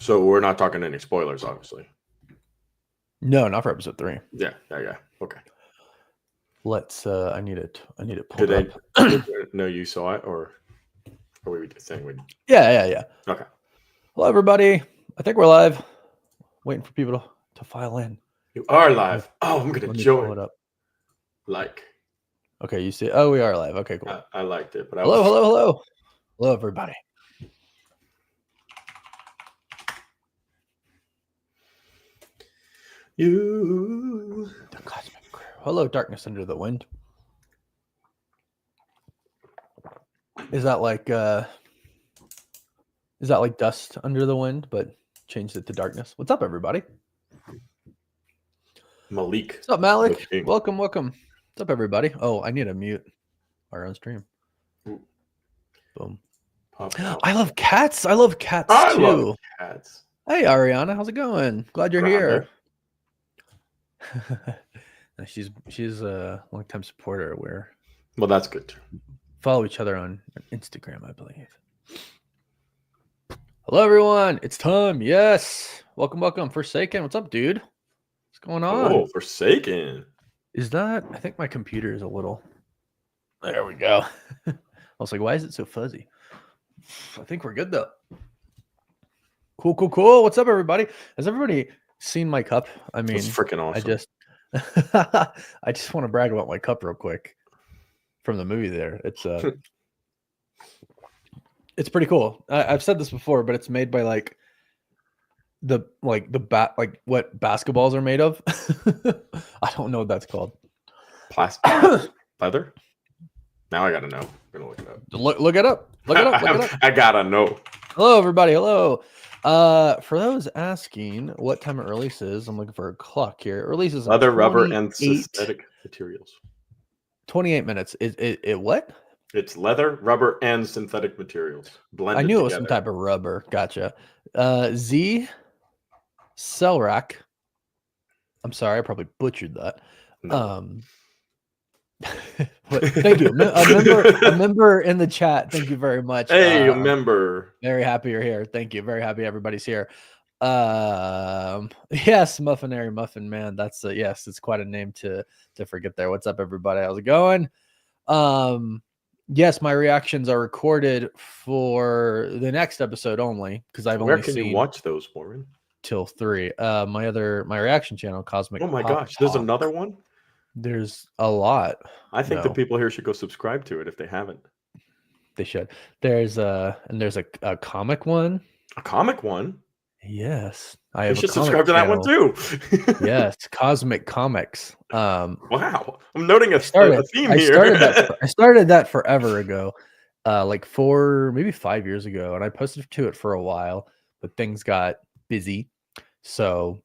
So we're not talking any spoilers, obviously. No, not for episode 3. Yeah. Okay. Let's. I need it pulled Did up. they know you saw it, or are we just saying we? Yeah. Okay. Hello, everybody. I think we're live. Waiting for people to file in. You are live. I'm gonna Let me join. pull it up. Like. Okay, you see. Oh, we are live. Okay, cool. I liked it, but hello, everybody. You. The Cosmic Crew. Hello, Darkness Under the Wind. Is that like dust under the wind, but changed it to darkness? What's up, everybody? Malik. What's up, Malik? Welcome. What's up, everybody? Oh, I need to mute our own stream. Ooh. Boom. I love cats. I love cats too. Love cats. Hey, Ariana, how's it going? Glad you're here. she's a long-time supporter. Well, that's good too. Follow each other on Instagram, I believe. Hello, everyone. It's time. Yes. Welcome. Forsaken. What's up, dude? What's going on? Oh, Forsaken. Is that? I think my computer is a little. There we go. I was like, why is it so fuzzy? I think we're good, though. Cool. What's up, everybody? Has everybody seen my cup? I mean, it's freaking awesome. I just want to brag about my cup real quick from the movie there. It's it's pretty cool. I've said this before, but it's made by what basketballs are made of. I don't know what that's called. Plastic. Leather? Now I gotta know. I'm gonna look it up. Look it up. I gotta know. Hello, everybody. Hello. For those asking what time it releases, I'm looking for a clock here. It releases leather, rubber, and synthetic materials. 28 minutes. It what? It's leather, rubber, and synthetic materials blended. I knew together. It was some type of rubber. Gotcha. Z Cellrack. I'm sorry, I probably butchered that. No. Thank you. A member in the chat. Thank you very much. Hey, a member. Very happy you're here. Thank you. Very happy everybody's here. Yes, Muffinary Muffin Man. That's yes, it's quite a name to forget there. What's up, everybody? How's it going? Yes, my reactions are recorded for the next episode only because I've only seen. Where can you watch those, Warren? Till 3. My reaction channel, Cosmic. Oh my gosh, there's another one. There's a lot. I think the people here should go subscribe to it if they haven't. They should. There's a comic one. A comic one? Yes. You should subscribe to that one too. Yes, Cosmic Comics. Wow. I'm noting a theme here. I started that forever ago. Like 4, maybe 5 years ago, and I posted to it for a while, but things got busy. So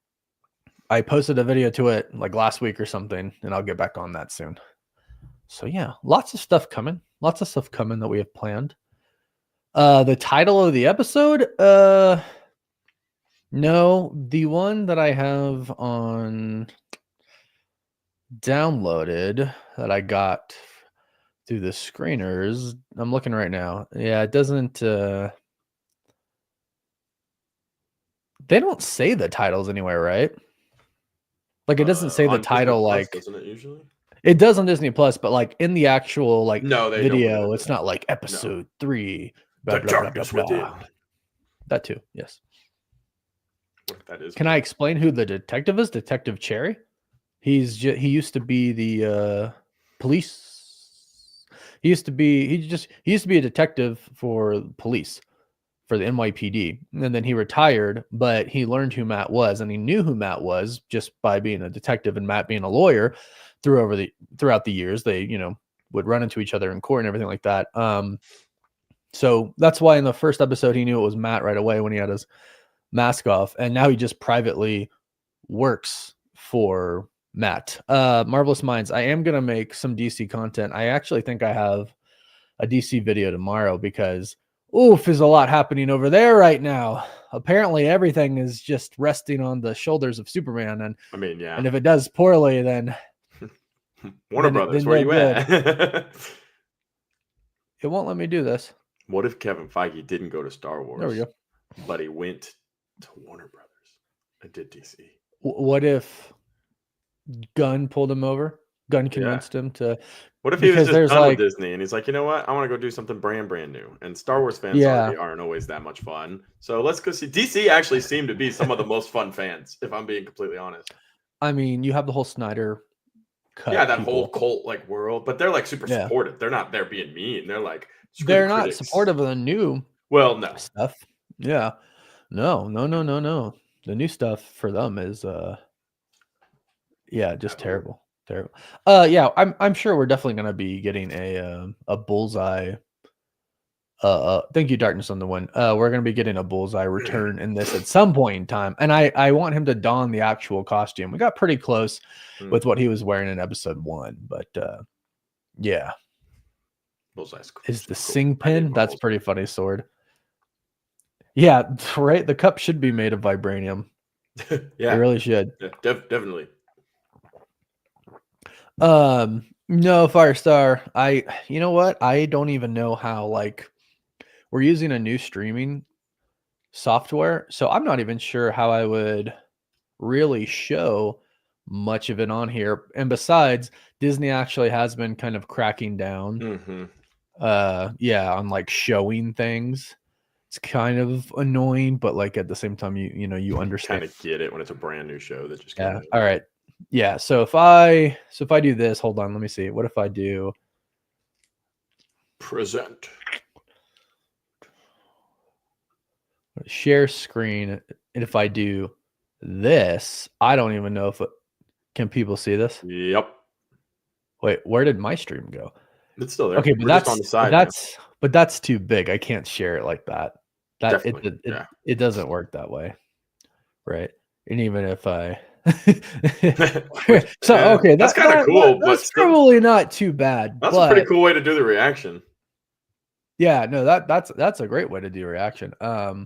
I posted a video to it like last week or something, and I'll get back on that soon. So yeah, lots of stuff coming that we have planned. The title of the episode, no, the one that I have on downloaded that I got through the screeners, I'm looking right now. Yeah, it doesn't they don't say the titles anywhere, right? Like it doesn't say the title Plus, doesn't it usually? It does on Disney Plus, but like in the actual video, it's not like episode 3. Blah, blah, blah, blah, blah. That too, yes. What that is? Can I explain who the detective is? Detective Cherry. He used to be the police. He used to be a detective for police for the NYPD, and then he retired. But he learned who Matt was, and he knew who Matt was just by being a detective and Matt being a lawyer. Throughout the years, they would run into each other in court and everything like that. So that's why in the first episode he knew it was Matt right away when he had his mask off, and now he just privately works for Matt. Marvelous Minds. I am gonna make some DC content. I actually think I have a DC video tomorrow because there's a lot happening over there right now. Apparently everything is just resting on the shoulders of Superman, and I mean, yeah. And if it does poorly, then Warner Brothers, where you at? It won't let me do this. What if Kevin Feige didn't go to Star Wars? There we go. But he went to Warner Brothers. I did DC. What if Gunn pulled him over? Gunn convinced him to, What if he was because just there's done with like, Disney and he's like, you know what? I want to go do something brand new. And Star Wars fans yeah, already aren't always that much fun. So let's go see. DC actually seem to be some of the most fun fans, if I'm being completely honest. I mean, you have the whole Snyder cut. Yeah, that people. whole cult like world, but they're like super Yeah. supportive. They're not there being mean. They're like, screw They're the not critics. supportive of the new Well, no. stuff. Yeah. No. The new stuff for them is yeah, just terrible. Terrible. Yeah, I'm sure we're definitely gonna be getting a bullseye. Thank you, Darkness on the one. We're gonna be getting a bullseye return in this at some point in time. And I want him to don the actual costume. We got pretty close with what he was wearing in episode 1, but yeah. Bullseye's cool. Is the Cool. sing pin? That's a pretty funny sword. Yeah, right. The cup should be made of vibranium. Yeah, it really should. Yeah, definitely. No, Firestar. You know what? I don't even know how. Like, we're using a new streaming software, so I'm not even sure how I would really show much of it on here. And besides, Disney actually has been kind of cracking down. Mm-hmm. On like showing things. It's kind of annoying, but like at the same time, you understand. Kind of get it when it's a brand new show that just came Yeah. out. All right. Yeah. So if I do this, hold on, let me see. What if I do present share screen? And if I do this, I don't even know if can people see this? Yep. Wait, where did my stream go? It's still there. Okay, but We're just on the side. But that's too big. I can't share it like that. It doesn't work that way, right? And even if I okay, that's kind of cool, but that's probably not too bad. That's a pretty cool way to do the reaction. Yeah, no, that's a great way to do reaction. But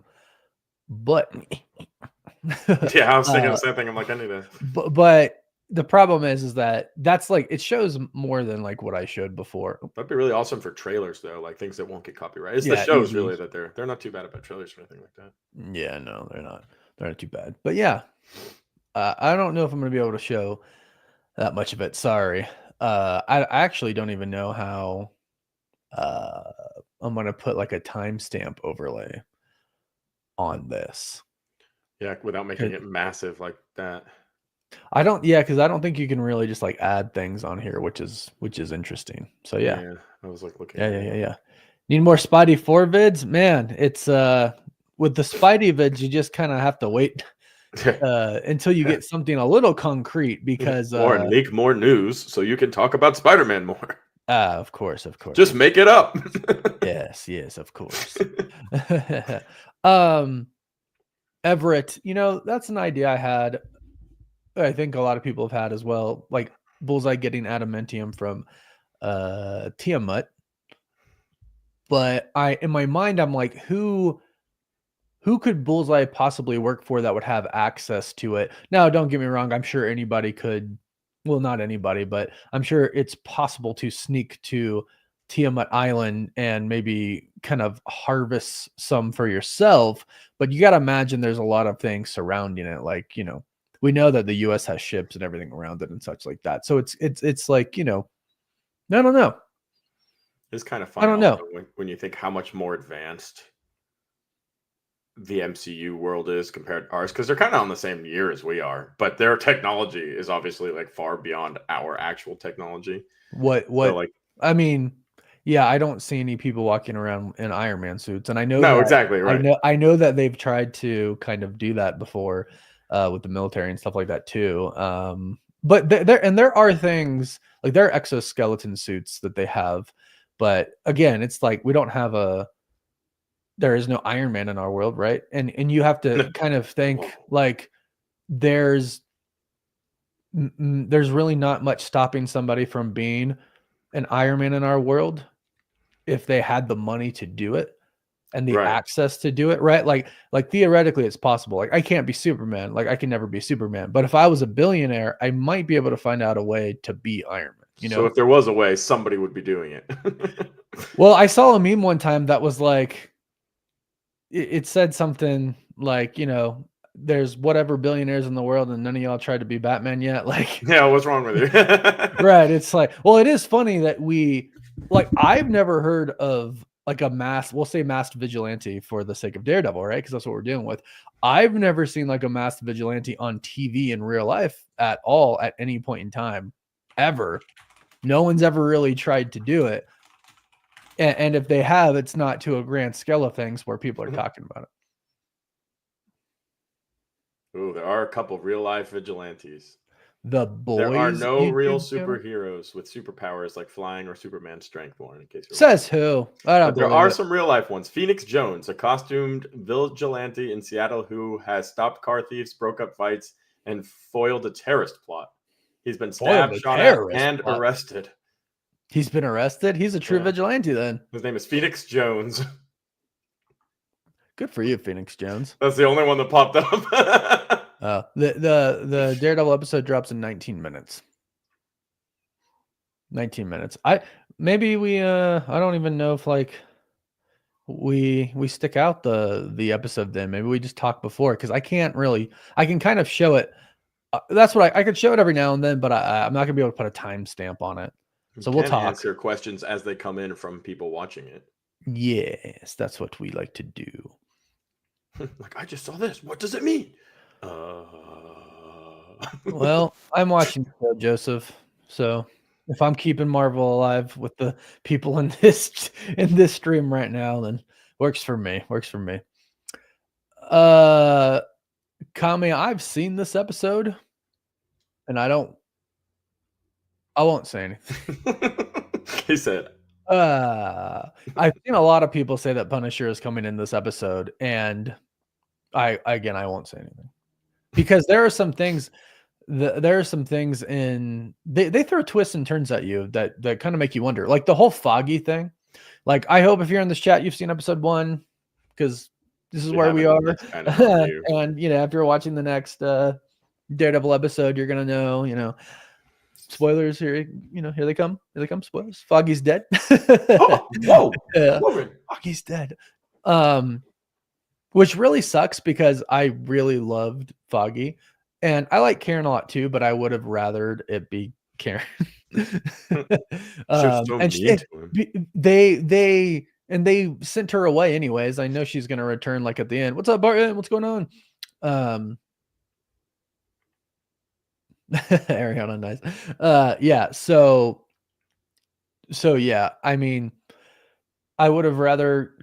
yeah, I was thinking the same thing. I'm like, I need to. But the problem is that that's like, it shows more than like what I showed before. That'd be really awesome for trailers though, like things that won't get copyrighted. It's Yeah, the shows easy. really that they're not too bad about trailers or anything like that. Yeah, no, they're not too bad. But yeah, I don't know if I'm gonna be able to show that much of it. Sorry. I actually don't even know how I'm gonna put like a timestamp overlay on this. Yeah, without making it massive like that. I don't, because I don't think you can really just like add things on here, which is interesting. So yeah, I was like looking. Yeah. Need more Spidey 4 vids, man. It's with the Spidey vids, you just kind of have to wait until you get something a little concrete, because or leak more news so you can talk about Spider-Man more. Of course. Just make it up. yes, of course. Everett, that's an idea I had. I think a lot of people have had as well, like Bullseye getting adamantium from Tiamat. But in my mind, I'm like, who could Bullseye possibly work for that would have access to it? Now, don't get me wrong, I'm sure anybody could. Well, not anybody, but I'm sure it's possible to sneak to Tiamat Island and maybe kind of harvest some for yourself. But you got to imagine there's a lot of things surrounding it, like, we know that the U.S. has ships and everything around it and such like that. So it's like, I don't know. It's kind of funny. I don't know when you think how much more advanced the MCU world is compared to ours, because they're kind of on the same year as we are, but their technology is obviously like far beyond our actual technology. What so, like, I mean, yeah, I don't see any people walking around in Iron Man suits, and I know exactly right. I know that they've tried to kind of do that before with the military and stuff like that too. But there are things like there are exoskeleton suits that they have, but again, it's like we don't have there is no Iron Man in our world, right? And you have to kind of think like there's really not much stopping somebody from being an Iron Man in our world if they had the money to do it and the access to do it, right? Like theoretically it's possible. Like I can't be Superman, like I can never be Superman, but if I was a billionaire, I might be able to find out a way to be Iron Man, So if there was a way, somebody would be doing it. Well, I saw a meme one time that was like, it said something like, there's whatever billionaires in the world and none of y'all tried to be Batman yet. Like, Yeah, what's wrong with you? right. It's like, well, it is funny that I've never heard of like we'll say masked vigilante for the sake of Daredevil, right? Because that's what we're dealing with. I've never seen like a masked vigilante on TV in real life at all at any point in time, ever. No one's ever really tried to do it. And if they have, it's not to a grand scale of things where people are talking about it. Ooh, there are a couple real life vigilantes. The There are Boys no real YouTube channel? superheroes with superpowers like flying or Superman's strength, Warren, in case you're Says who? I don't But there believe are it. some real life ones. Phoenix Jones, a costumed vigilante in Seattle who has stopped car thieves, broke up fights, and foiled a terrorist plot. He's been Foiled stabbed, a shot at, terrorist and plot. arrested. He's been arrested? He's a true Yeah. vigilante then. His name is Phoenix Jones. Good for you, Phoenix Jones. That's the only one that popped up. The Daredevil episode drops in 19 minutes. 19 minutes. I don't even know if like we stick out the episode then. Maybe we just talk before, because I can kind of show it. That's what I could show it every now and then, but I'm not gonna be able to put a timestamp on it. So we'll talk. Answer questions as they come in from people watching it. Yes, that's what we like to do. Like, I just saw this. What does it mean? Well, I'm watching Joseph, so if I'm keeping Marvel alive with the people in this stream right now, then works for me. Kami, I've seen this episode, and I won't say anything. He said, I've seen a lot of people say that Punisher is coming in this episode, and I won't say anything, because there are some things in they throw twists and turns at you that kind of make you wonder, like the whole Foggy thing. Like, I hope if you're in this chat you've seen episode 1, because this is where we are. Kind of and if you're watching the next Daredevil episode, you're gonna know, spoilers here. Here they come. Spoilers. Foggy's dead. Whoa. Foggy's dead. Which really sucks, because I really loved Foggy, and I like Karen a lot too, but I would have rathered it be Karen. They sent her away anyways. I know she's gonna return like at the end. What's up, Barton? What's going on? Ariana, nice. Yeah. So yeah. I mean, I would have rather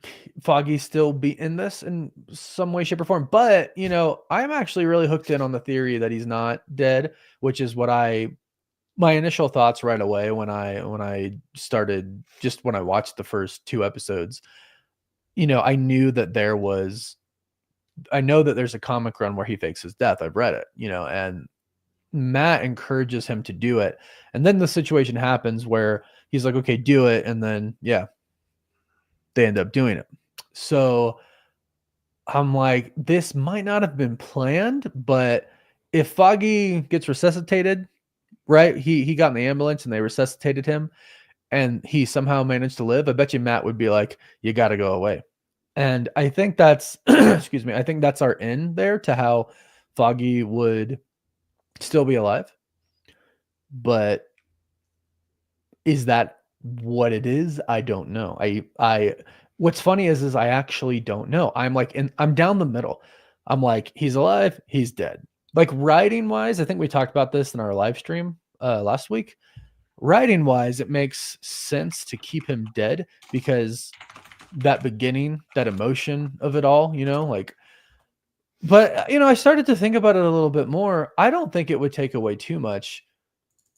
Foggy still be in this in some way, shape, or form. But I'm actually really hooked in on the theory that he's not dead, which is what my initial thoughts right away when I watched the first 2 episodes. I know that there's a comic run where he fakes his death. I've read it, and Matt encourages him to do it. And then the situation happens where he's like, okay, do it. And then, yeah, they end up doing it. So I'm like, this might not have been planned, but if Foggy gets resuscitated, right? He got in the ambulance and they resuscitated him, and he somehow managed to live. I bet you Matt would be like, you got to go away. And I think that's, excuse me, I think that's our end there to how Foggy would still be alive. But is that what it is? I don't know. What's funny is I actually don't know. I'm down the middle. I'm like, he's alive, he's dead. Like, writing wise, I think we talked about this in our live stream last week. Writing wise, it makes sense to keep him dead, because that beginning, that emotion of it all, but I started to think about it a little bit more. I don't think it would take away too much.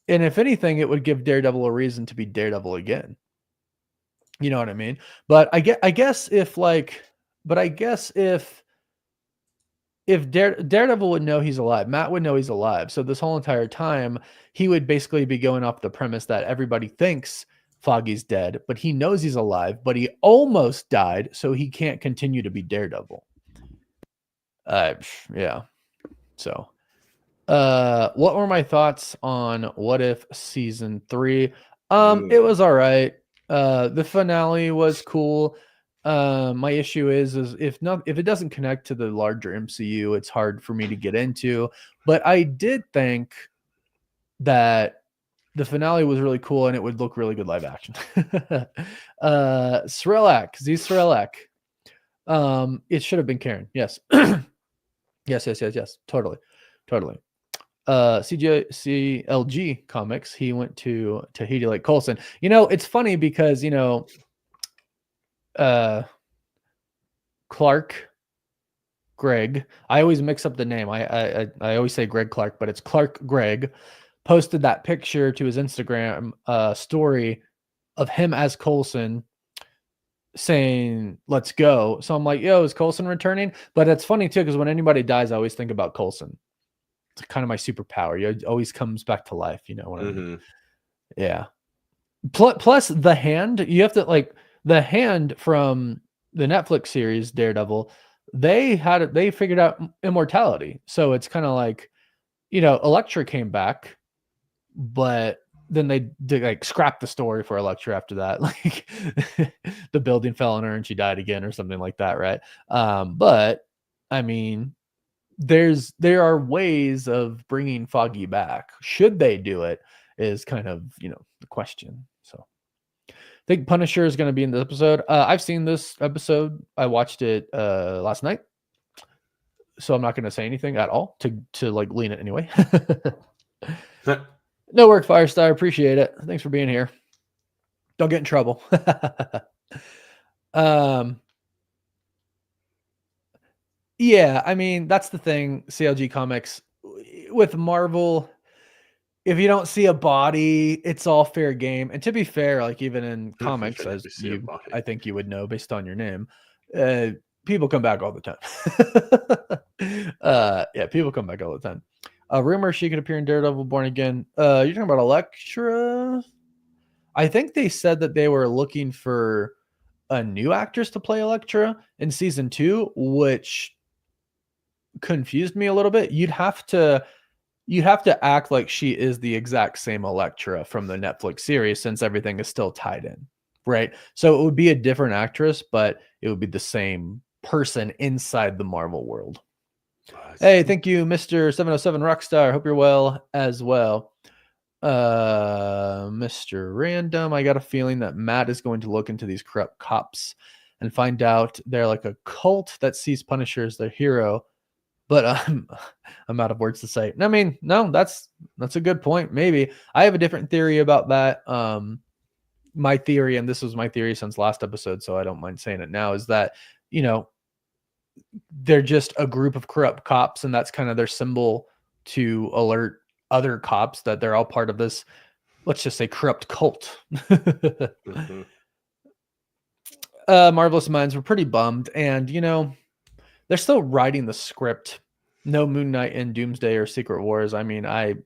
And if anything, it would give Daredevil a reason to be Daredevil again. You know what I mean? But I guess if Daredevil would know he's alive, Matt would know he's alive. So this whole entire time, he would basically be going off the premise that everybody thinks Foggy's dead, but he knows he's alive, but he almost died, so he can't continue to be Daredevil. Yeah. So, what were my thoughts on What If season 3? It was all right. The finale was cool. My issue is if it doesn't connect to the larger MCU, it's hard for me to get into. But I did think that the finale was really cool and it would look really good live action. Srelak, Z Srelak. It should have been Karen. Yes. yes. Totally. CLG Comics, he went to Tahiti like Coulson. It's funny because, Clark Gregg, I always mix up the name. I always say Greg Clark, but it's Clark Gregg, posted that picture to his Instagram story of him as Coulson saying, let's go. So I'm like, yo, is Coulson returning? But it's funny too, because when anybody dies, I always think about Coulson. It's kind of my superpower. It always comes back to life. You know what I mean? Yeah. Plus the hand, you have to like the hand from the Netflix series Daredevil. They figured out immortality. So it's kind of like, Elektra came back, but then they did like scrap the story for Elektra after that. Like the building fell on her and she died again or something like that, right? But I mean, there are ways of bringing Foggy back. Should they do it is kind of, the question. So I think Punisher is going to be in this episode. I've seen this episode. I watched it last night. So I'm not going to say anything at all to like lean it anyway. No work, Firestar. Appreciate it. Thanks for being here. Don't get in trouble. Yeah, I mean, that's the thing, CLG Comics. With Marvel, if you don't see a body, it's all fair game. And to be fair, like even in comics, as I think you would know based on your name, people come back all the time. Yeah, people come back all the time. Rumor she could appear in Daredevil Born Again. You're talking about Elektra? I think they said that they were looking for a new actress to play Elektra in season 2, which confused me a little bit. You'd have to act like she is the exact same Elektra from the Netflix series, since everything is still tied in, right? So it would be a different actress, but it would be the same person inside the Marvel world. Hey, thank you, Mr. 707 Rockstar. Hope you're well as well. Mr. Random, I got a feeling that Matt is going to look into these corrupt cops and find out they're like a cult that sees Punisher as their hero. But I'm out of words to say. I mean, no, that's a good point. Maybe I have a different theory about that. My theory, and this was my theory since last episode, so I don't mind saying it now, is that, they're just a group of corrupt cops, and that's kind of their symbol to alert other cops that they're all part of this, let's just say, corrupt cult. Mm-hmm. Marvelous Minds were pretty bummed, and they're still writing the script. No Moon Knight in Doomsday or Secret Wars. I mean, I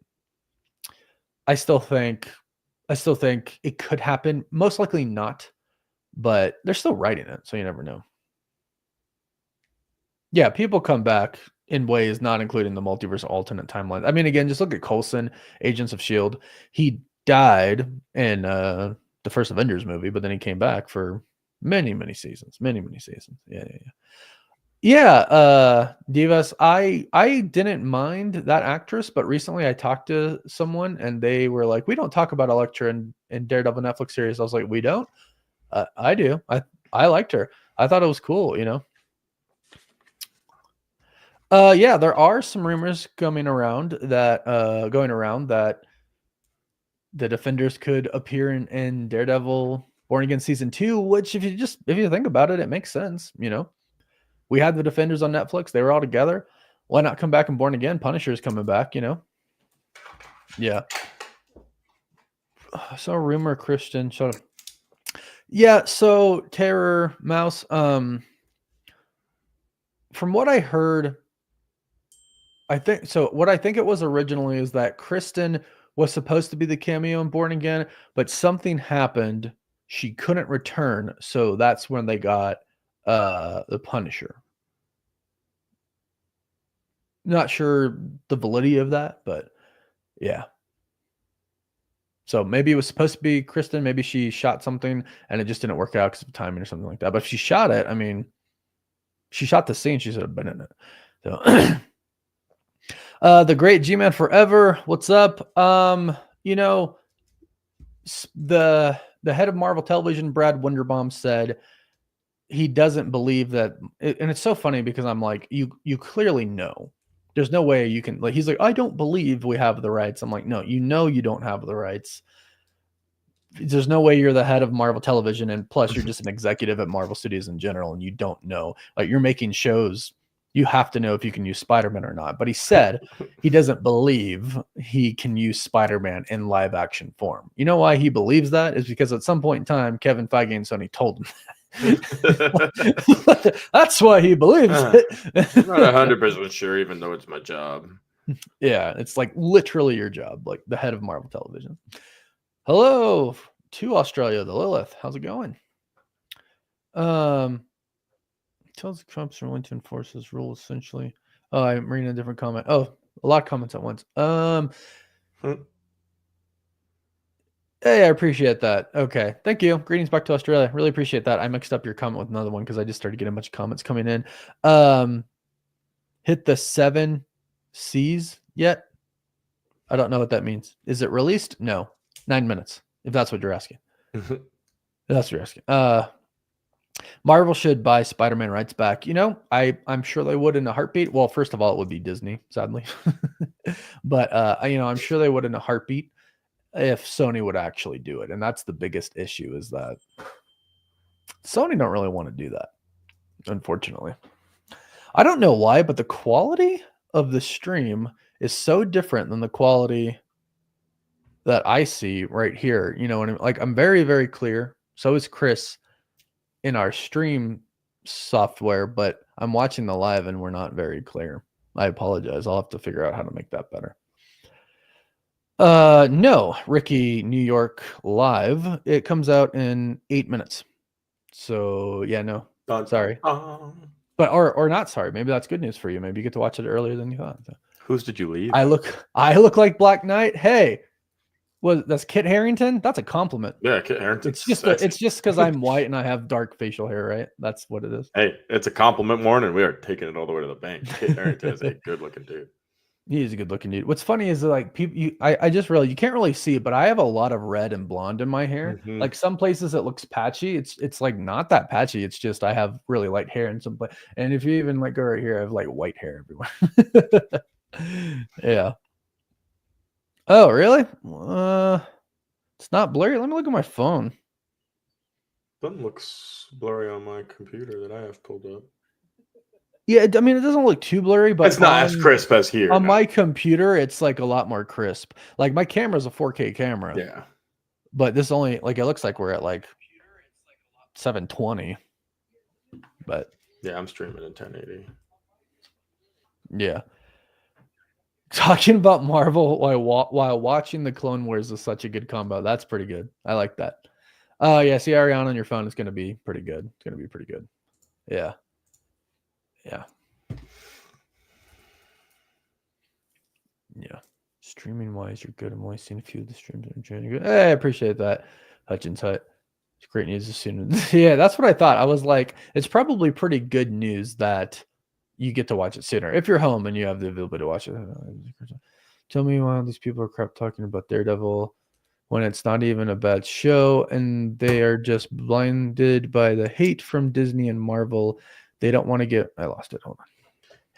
still think it could happen. Most likely not, but they're still writing it, so you never know. Yeah, people come back in ways not including the multiverse alternate timeline. I mean, again, just look at Coulson, Agents of S.H.I.E.L.D. He died in the first Avengers movie, but then he came back for many seasons. Yeah, Divas, I didn't mind that actress, but recently I talked to someone and they were like, we don't talk about Elektra in Daredevil Netflix series. I was like, we don't? I do. I liked her. I thought it was cool, Yeah, there are some rumors going around that the Defenders could appear in Daredevil Born Again season 2, which if you think about it, it makes sense, We had the Defenders on Netflix. They were all together. Why not come back and Born Again? Punisher's coming back, Yeah. So rumor Christian. Shut up. Yeah, so Terror Mouse. From what I heard, what I think it was originally is that Kristen was supposed to be the cameo in Born Again, but something happened. She couldn't return. So that's when they got the Punisher. Not sure the validity of that, but yeah. So maybe it was supposed to be Kristen. Maybe she shot something and it just didn't work out because of timing or something like that. But if she shot it, I mean, she shot the scene. She should have been in it. So, the great G-Man Forever. What's up? You know, the head of Marvel Television, Brad Wunderbaum, said he doesn't believe that, and it's so funny because I'm like, you clearly know. There's no way you can, like, he's like, I don't believe we have the rights. I'm like, no, you don't have the rights. There's no way you're the head of Marvel Television, and plus you're just an executive at Marvel Studios in general, and you don't know. Like, you're making shows, you have to know if you can use Spider-Man or not. But he said he doesn't believe he can use Spider-Man in live action form. You know why he believes that? Is because at some point in time, Kevin Feige and Sony told him that. That's why he believes it. I'm not 100% sure, even though it's my job. Yeah, it's like literally your job, like the head of Marvel Television. Hello to Australia, the Lilith. How's it going? Tells Trump's willing to enforce his rule essentially. Oh, I'm reading a different comment. Oh, a lot of comments at once. Hey, I appreciate that. Okay, thank you. Greetings back to Australia. Really appreciate that. I mixed up your comment with another one because I just started getting a bunch of comments coming in. Hit the 7 C's yet? I don't know what that means. Is it released? No. 9 minutes, if that's what you're asking. That's what you're asking. Marvel should buy Spider-Man rights back. You know, I'm sure they would in a heartbeat. Well, first of all, it would be Disney, sadly. But you know, I'm sure they would in a heartbeat if Sony would actually do it. And that's the biggest issue, is that Sony don't really want to do that, unfortunately. I don't know why, but the quality of the stream is so different than the quality that I see right here. You know what I mean? Like, I'm very, very clear. So is Chris in our stream software, but I'm watching the live and we're not very clear. I apologize. I'll have to figure out how to make that better. No, Ricky New York live. It comes out in 8 minutes. So yeah, no. Sorry. But or not sorry. Maybe that's good news for you. Maybe you get to watch it earlier than you thought. So. Whose did you leave? I look like Black Knight. Hey, that's Kit Harington? That's a compliment. Yeah, Kit Harington. It's just because I'm white and I have dark facial hair, right? That's what it is. Hey, it's a compliment morning. We are taking it all the way to the bank. Kit Harington is a good looking dude. He is a good looking dude. What's funny is that, like, people, I just realized you can't really see it, but I have a lot of red and blonde in my hair. Mm-hmm. Like, some places it looks patchy. It's like not that patchy. It's just I have really light hair in some place. And if you even like go right here, I have like white hair everywhere. Yeah. Oh, really? It's not blurry. Let me look at my phone. Doesn't look blurry on my computer that I have pulled up. Yeah, I mean, it doesn't look too blurry, but it's not as crisp as here. On my computer, it's like a lot more crisp. Like, my camera's a 4K camera. Yeah. But this only, like, it looks like we're at like 720. But yeah, I'm streaming in 1080. Yeah. Talking about Marvel while watching the Clone Wars is such a good combo. That's pretty good. I like that. Yeah, see Ariana on your phone is going to be pretty good. It's going to be pretty good. Yeah. Yeah. Yeah. Streaming wise, you're good. I'm only seeing a few of the streams. Hey, I appreciate that. Hutchins Hut. It's great news as soon as yeah, that's what I thought. I was like, it's probably pretty good news that you get to watch it sooner. If you're home and you have the ability to watch it. Tell me why these people are crap talking about Daredevil when it's not even a bad show and they are just blinded by the hate from Disney and Marvel. They don't want to get I lost it. Hold on.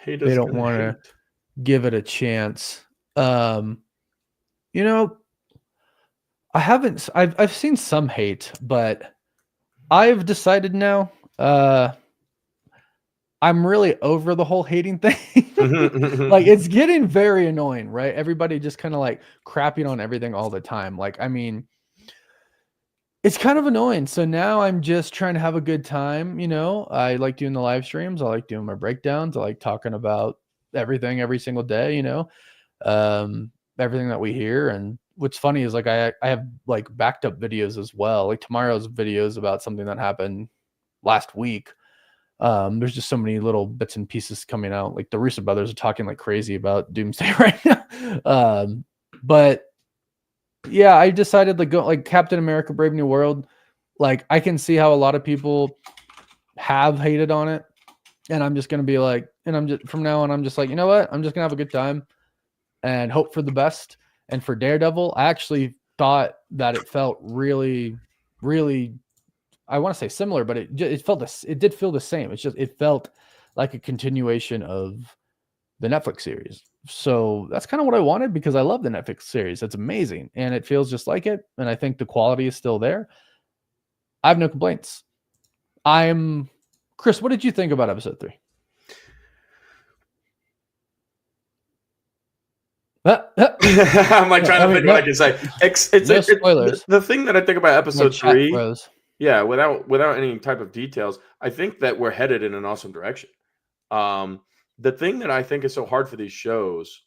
They don't want to give it a chance. You know, I've seen some hate, but I've decided now I'm really over the whole hating thing. Like, it's getting very annoying, right? Everybody just kind of like crapping on everything all the time. Like, I mean, it's kind of annoying. So now I'm just trying to have a good time. You know, I like doing the live streams. I like doing my breakdowns. I like talking about everything every single day, you know, everything that we hear. And what's funny is, like, I have like backed up videos as well. Like, tomorrow's videos about something that happened last week. There's just so many little bits and pieces coming out. Like, the Russo brothers are talking like crazy about Doomsday right now. But yeah, I decided like go like Captain America: Brave New World. Like I can see how a lot of people have hated on it, and I'm just gonna be like, and I'm just from now on, I'm just like, you know what? I'm just gonna have a good time and hope for the best. And for Daredevil, I actually thought that it felt really, really, I want to say similar, but it felt it did feel the same. It's just it felt like a continuation of the Netflix series. So that's kind of what I wanted because I love the Netflix series. It's amazing and it feels just like it. And I think the quality is still there. I have no complaints. Chris, what did you think about episode 3? I'm like trying to think what I can say. No spoilers. The thing that I think about episode chat 3, froze. yeah, without any type of details, I think that we're headed in an awesome direction. The thing that I think is so hard for these shows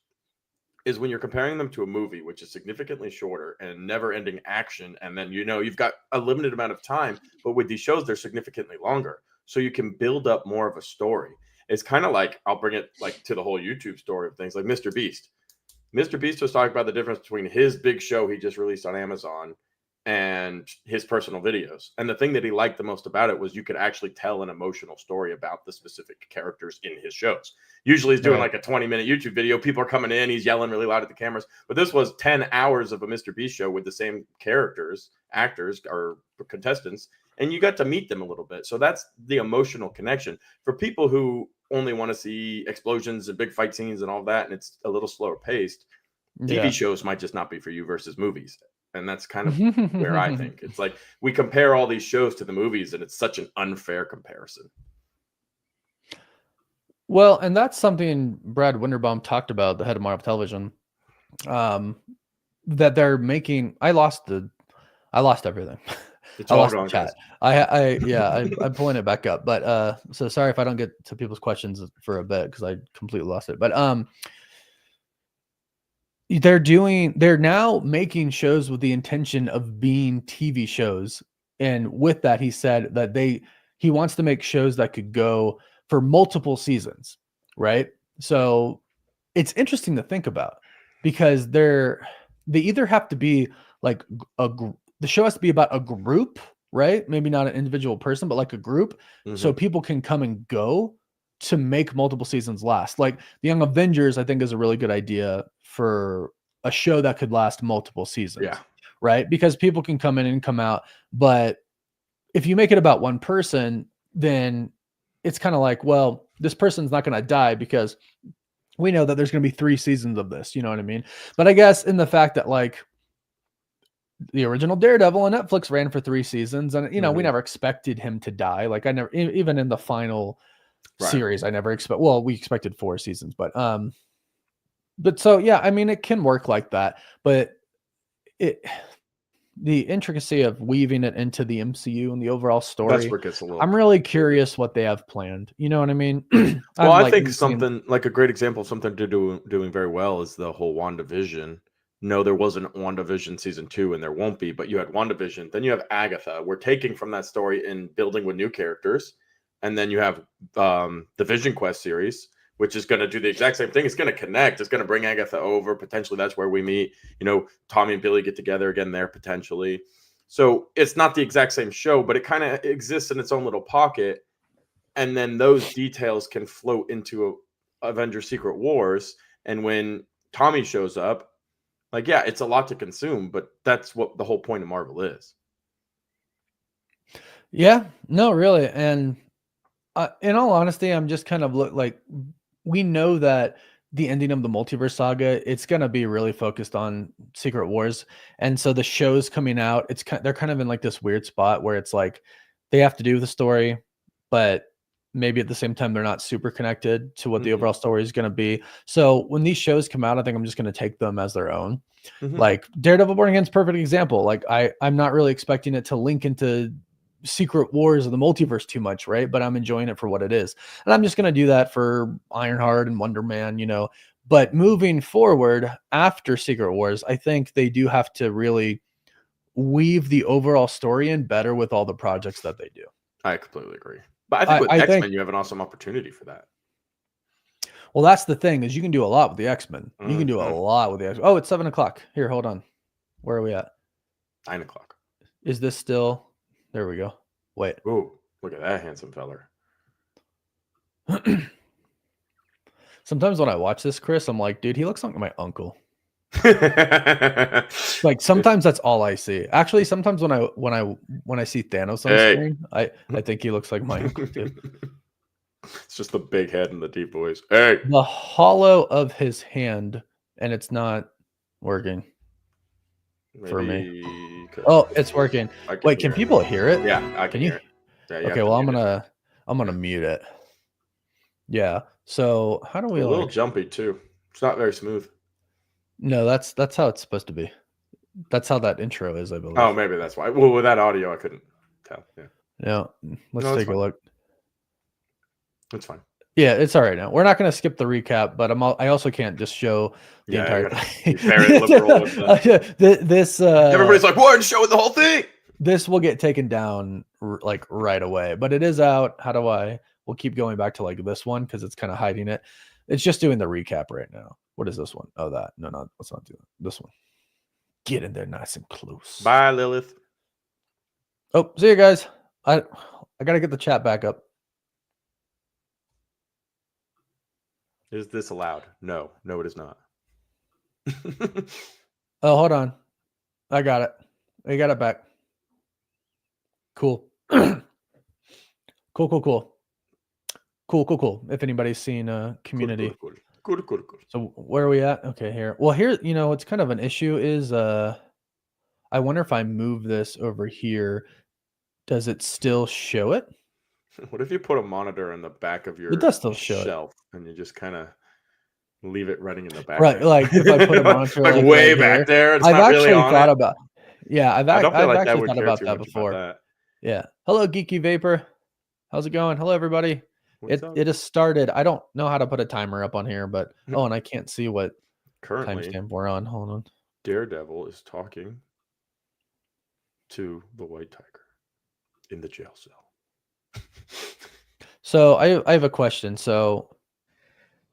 is when you're comparing them to a movie, which is significantly shorter and never-ending action, and then you've got a limited amount of time, but with these shows, they're significantly longer, so you can build up more of a story. It's kind of like, I'll bring it like to the whole YouTube story of things, like Mr. Beast. Mr. Beast was talking about the difference between his big show he just released on Amazon and his personal videos. And the thing that he liked the most about it was you could actually tell an emotional story about the specific characters in his shows. Usually he's doing like a 20-minute YouTube video. People are coming in, he's yelling really loud at the cameras. But this was 10 hours of a Mr. Beast show with the same characters, actors, or contestants. And you got to meet them a little bit. So that's the emotional connection. For people who only want to see explosions and big fight scenes and all that, and it's a little slower paced, TV shows might just not be for you versus movies. And that's kind of where I think it's like we compare all these shows to the movies, and it's such an unfair comparison. Well, and that's something Brad Winderbaum talked about, the head of Marvel Television, that they're making. I lost everything. It's all gone, chat. I'm pulling it back up, but so sorry if I don't get to people's questions for a bit because I completely lost it. But they're now making shows with the intention of being TV shows, and with that, he said that he wants to make shows that could go for multiple seasons, right? So it's interesting to think about because they either have to be like the show has to be about a group, right? Maybe not an individual person, but like a group, so people can come and go to make multiple seasons last. Like the Young Avengers, I think is a really good idea for a show that could last multiple seasons. Yeah. Right. Because people can come in and come out. But if you make it about one person, then it's kind of like, well, this person's not going to die because we know that there's going to be 3 seasons of this. You know what I mean? But I guess in the fact that like the original Daredevil on Netflix ran for 3 seasons and, we never expected him to die. Like I never, even in the final series, I never we expected 4 seasons, but so, yeah, I mean, it can work like that, but the intricacy of weaving it into the MCU and the overall story, that's where it gets a little. I'm really curious what they have planned. You know what I mean? Well, I think something like a great example of something doing very well is the whole WandaVision. No, there wasn't WandaVision season 2, and there won't be, but you had WandaVision. Then you have Agatha. We're taking from that story and building with new characters. And then you have the Vision Quest series, which is going to do the exact same thing. It's going to connect. It's going to bring Agatha over. Potentially, that's where we meet. Tommy and Billy get together again there, potentially. So it's not the exact same show, but it kind of exists in its own little pocket. And then those details can float into Avengers Secret Wars. And when Tommy shows up, like, yeah, it's a lot to consume, but that's what the whole point of Marvel is. Yeah, no, really. And in all honesty, I'm just kind of like, we know that the ending of the multiverse saga, it's going to be really focused on Secret Wars. And so the shows coming out, they're kind of in like this weird spot where it's like they have to do the story, but maybe at the same time, they're not super connected to what the overall story is going to be. So when these shows come out, I think I'm just going to take them as their own. Like Daredevil Born Again is a perfect example. Like I'm not really expecting it to link into Secret Wars of the multiverse too much, right? But I'm enjoying it for what it is. And I'm just going to do that for Ironheart and Wonder Man, But moving forward after Secret Wars, I think they do have to really weave the overall story in better with all the projects that they do. I completely agree. But I think with X-Men, you have an awesome opportunity for that. Well, that's the thing is you can do a lot with the X-Men. You can do a lot with the X-Men. Oh, it's 7:00. Here, hold on. Where are we at? 9 o'clock. Is this still? There we go. Wait. Ooh, look at that handsome feller. Sometimes when I watch this, Chris, I'm like, dude, he looks like my uncle. Like sometimes that's all I see. Actually, sometimes when I see Thanos on Hey. screen, I think he looks like my uncle too. It's just the big head and the deep voice. Hey. The hollow of his hand, and it's not working for me. Maybe Oh, it's working. I Wait, can hear it. people hear it? Yeah, I can Can you? hear it. Yeah, you have Okay, to well, mute it. I'm gonna mute it. Yeah. So how do we A little like? jumpy too. It's not very smooth. No, that's how it's supposed to be. That's how that intro is, I believe. Oh, maybe that's why. Well, with that audio, I couldn't tell. Yeah, Yeah. Let's No, it's take a fine. look. it's fine. Yeah, it's all right now. We're not going to skip the recap, but I also can't just show the Yeah, entire you gotta thing. be very liberal with This Everybody's like, "What? Showing the whole thing." this will get taken down like right away, but it is out. How do I? We'll keep going back to like this one because it's kind of hiding it. It's just doing the recap right now. What is this one? Oh, that. No, let's not do that. This one. Get in there nice and close. Bye, Lilith. Oh, see you guys. I gotta get the chat back up. Is this allowed? No, it is not. Oh, hold on. I got it. I got it back. Cool. Cool. If anybody's seen Community. Cool. So where are we at? Okay, here. Well, here, it's kind of an issue is I wonder if I move this over here, does it still show it? What if you put a monitor in the back of your It does still show shelf and you just kind of leave it running in the back? Right, like if I put a monitor like like way right back here. there, it's I've not actually really on thought it. about. Yeah, I don't feel I've like that actually would thought care about too that much before. about that. Yeah. Hello, Geeky Vapor. How's it going? Hello, everybody. What's up? It has started. I don't know how to put a timer up on here, but and I can't see what Currently, timestamp we're on. Hold on. Daredevil is talking to the White Tiger in the jail cell. So I have a question. So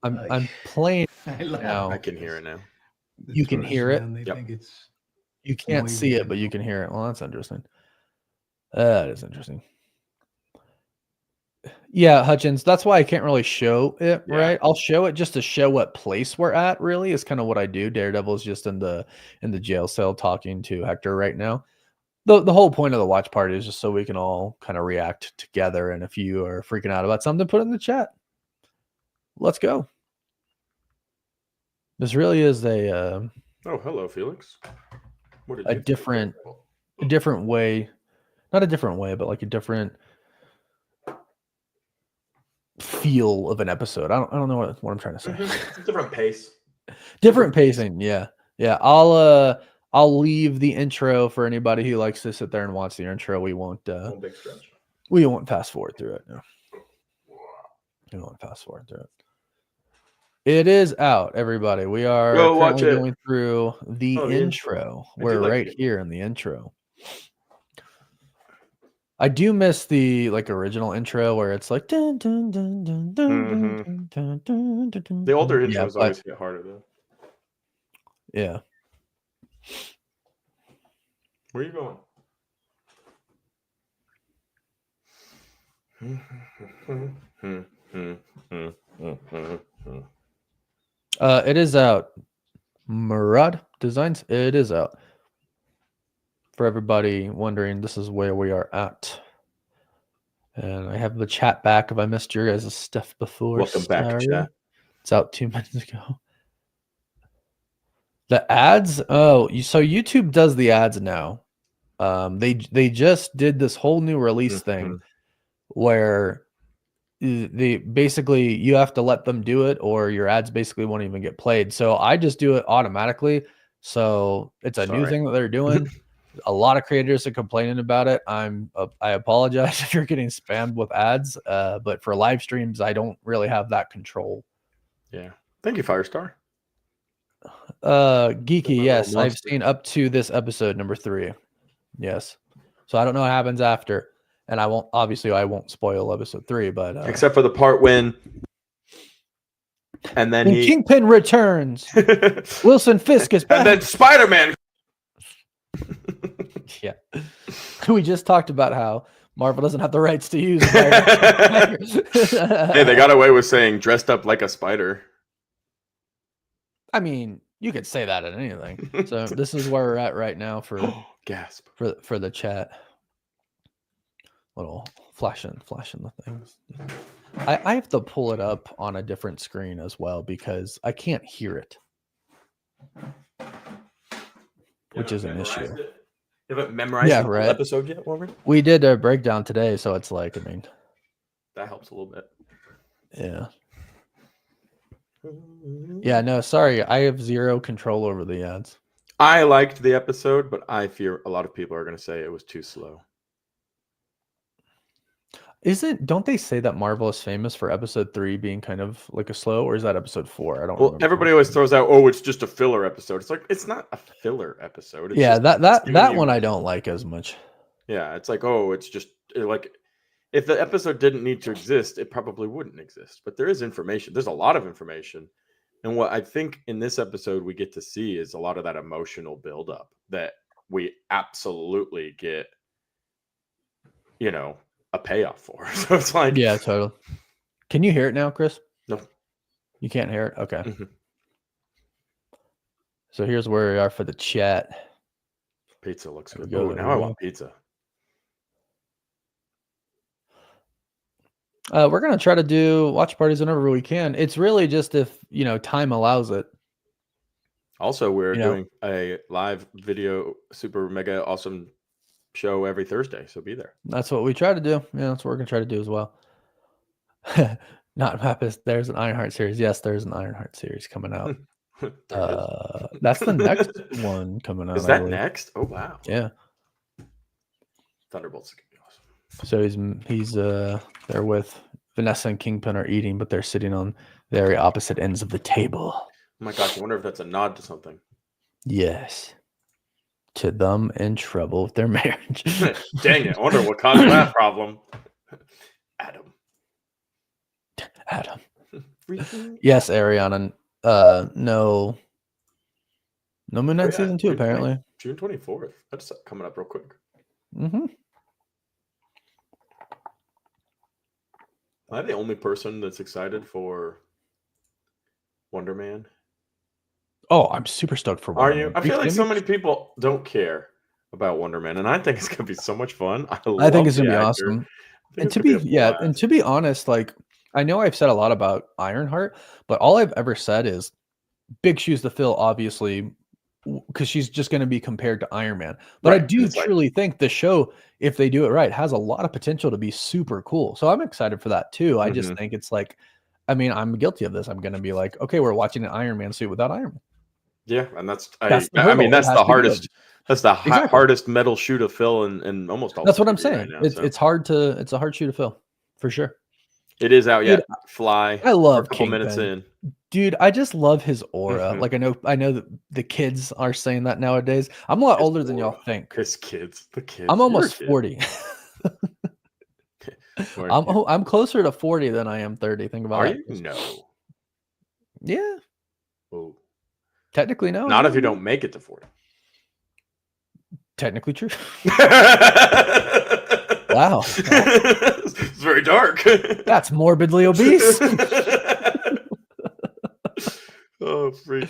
I'm playing now. I can hear it now. You can hear it? They Yep. think it's You can't way see it, bigger but you than- can hear it. Well, that's interesting. That is interesting. Yeah, Hutchins. That's why I can't really show it, Yeah. right? I'll show it just to show what place we're at. Really, is kind of what I do. Daredevil is just in the jail cell talking to Hector right now. The whole point of the watch party is just so we can all kind of react together. And if you are freaking out about something, put it in the chat. Let's go. This really is Oh, hello, Felix. What did a you think? different way, not a different way, but like a different feel of an episode. I don't know what I'm trying to say. Different pace. Different pacing. Yeah. I'll leave the intro for anybody who likes to sit there and watch the intro. We won't Big stretch. fast forward through it. No. We won't fast forward through it. It is out, everybody. We are Go watch currently it. going through the Oh, the intro. intro. I do We're like right it. here in the intro. I do miss the like original intro where it's like dun, dun, dun, dun, dun, Mhm. dun, dun, dun, dun, dun, The older dun. intros but- always hit harder, though. yeah. Where are you going? It is out. Murad Designs. It is out. For everybody wondering, this is where we are at. And I have the chat back if I missed your guys' stuff before. Welcome back, Sorry. chat. It's out 2 minutes ago. The ads. Oh, so YouTube does the ads now. They just did this whole new release thing where they basically you have to let them do it or your ads basically won't even get played. So I just do it automatically. So it's a new Sorry. thing that they're doing. A lot of creators are complaining about it. I apologize if you're getting spammed with ads, but for live streams, I don't really have that control. Yeah. Thank you, Firestar. Geeky, My yes, little I've monster. seen up to this episode number 3. Yes. So I don't know what happens after. And I won't spoil episode 3, but Except for the part when when Kingpin returns, Wilson Fisk is back. and then Spider-Man. Yeah. We just talked about how Marvel doesn't have the rights to use. Hey, they got away with saying dressed up like a spider. I mean, you could say that at anything. So this is where we're at right now for Gasp. for the chat. Little flashing the things. I have to pull it up on a different screen as well because I can't hear it, which is an issue. You haven't memorized the whole episode yet, Warren? We did a breakdown today, so it's like, I mean, that helps a little bit. Yeah. Yeah, no, sorry. I have zero control over the ads. I liked the episode, but I fear a lot of people are going to say it was too slow. Don't they say that Marvel is famous for episode 3 being kind of like a slow, or is that episode 4? I don't Well, remember. everybody always throws out, oh, it's just a filler episode. It's like, it's not a filler episode. It's yeah, just, that one I don't like as much. Yeah, it's like, oh, it's just like, if the episode didn't need to exist, it probably wouldn't exist. But there is information. There's a lot of information. And what I think in this episode we get to see is a lot of that emotional buildup that we absolutely get, you know, a payoff for. So it's like, yeah, totally. Can you hear it now, Chris? No. You can't hear it? Okay. Mm-hmm. So here's where we are for the chat. Pizza looks good. Oh, now I want pizza. We're going to try to do watch parties whenever we can. It's really just if, time allows it. Also, we're doing a live video, super mega awesome show every Thursday. So be there. That's what we try to do. Yeah, that's what we're going to try to do as well. Not Mappist. There's an Ironheart series. Yes, there's an Ironheart series coming out. That's the next one coming out. Is that next? Oh, wow. Yeah. Thunderbolts is going to be awesome. So he's there with Vanessa and Kingpin are eating, but they're sitting on very opposite ends of the table. Oh my gosh, I wonder if that's a nod to something. Yes. To them in trouble with their marriage. Dang it. I wonder what caused that problem. Adam. Yes, Ariana. No Moon Knight season 2, apparently. June 24th. That's coming up real quick. Mm-hmm. Am I the only person that's excited for Wonder Man? Oh, I'm super stoked for Wonder Man. Are you? I feel like so many people don't care about Wonder Man, and I think it's gonna be so much fun. I think it's gonna be awesome. And to be honest, like, I know I've said a lot about Ironheart, but all I've ever said is big shoes to fill, obviously, because she's just going to be compared to Iron Man. But right. I do truly think the show, if they do it right, has a lot of potential to be super cool. So I'm excited for that too. I just think it's like, I mean, I'm guilty of this. I'm going to be like, okay, we're watching an Iron Man suit without Iron Man. Yeah, and that's the hardest. That's the hardest metal shoe to fill in almost all. That's what I'm saying. Right now, it's a hard shoe to fill, for sure. It is out yet. Fly. I love a couple minutes in. Dude, I just love his aura. Like I know that the kids are saying that nowadays. I'm a lot older than y'all think. The kids. I'm almost 40. I'm closer to 40 than I am 30. Think about it. Are you? No. Yeah. Oh. Technically, no. Not if you don't make it to 40. Technically true. Wow. It's very dark. That's morbidly obese. Oh, freak.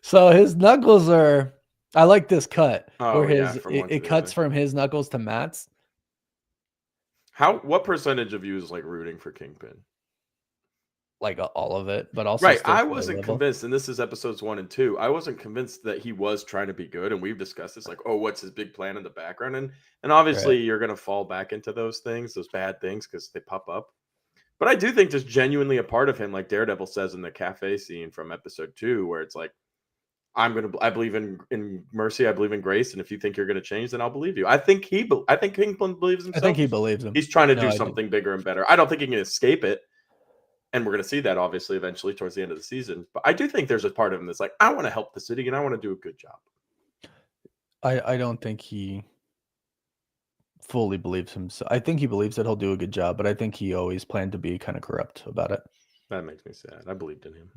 So his knuckles are, I like this cut. Oh, where it cuts from his knuckles to Matt's. What percentage of you is like rooting for Kingpin? Like all of it, but also right. I wasn't convinced, and this is episodes 1 and 2. I wasn't convinced that he was trying to be good, and we've discussed this. Like, oh, what's his big plan in the background? And obviously, you're gonna fall back into those things, those bad things, because they pop up. But I do think there's genuinely a part of him, like Daredevil says in the cafe scene from episode 2, where it's like, I believe in mercy, I believe in grace, and if you think you're gonna change, then I'll believe you. I think Kingpin believes himself. I think he believes him. He's trying to do something bigger and better. I don't think he can escape it. And we're going to see that obviously eventually towards the end of the season. But I do think there's a part of him that's like, I want to help the city and I want to do a good job. I don't think he fully believes himself. I think he believes that he'll do a good job, but I think he always planned to be kind of corrupt about it. That makes me sad. I believed in him.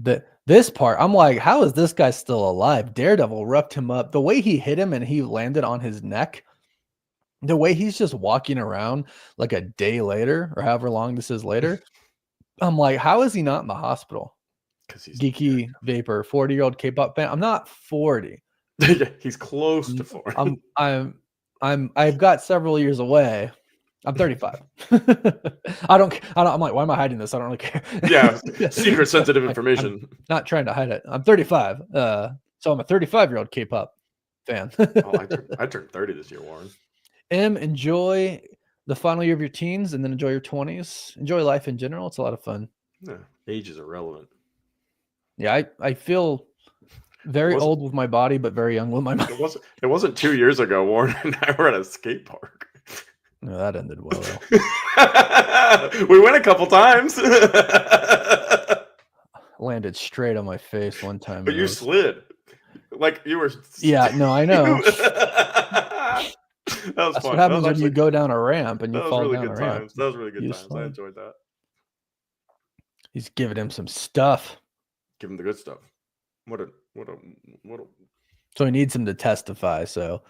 This part, I'm like, how is this guy still alive? Daredevil roughed him up. The way he hit him and he landed on his neck, the way he's just walking around like a day later or however long this is later, I'm like, how is he not in the hospital? Because he's Geeky Vapor, 40-year-old K-pop fan. I'm not 40. he's close to 40. I've got several years away. I'm 35. I'm like, why am I hiding this? I don't really care. Yeah, secret sensitive information. I'm not trying to hide it. I'm 35. So I'm a 35-year-old K-pop fan. I turned 30 this year, Warren. Enjoy the final year of your teens and then enjoy your 20s. Enjoy life in general. It's a lot of fun. Yeah, age is irrelevant. Yeah, I feel very old with my body, but very young with my mind. It wasn't 2 years ago, Warren and I were at a skate park. No, that ended well, though. We went a couple times. Landed straight on my face one time. But you slid. Like you were. Yeah, no, I know. That was That's fun. what happens when you go down a ramp and you fall really down good a ramp. times. That was really good times. I enjoyed that. He's giving him some stuff. Give him the good stuff. What a. So he needs him to testify. So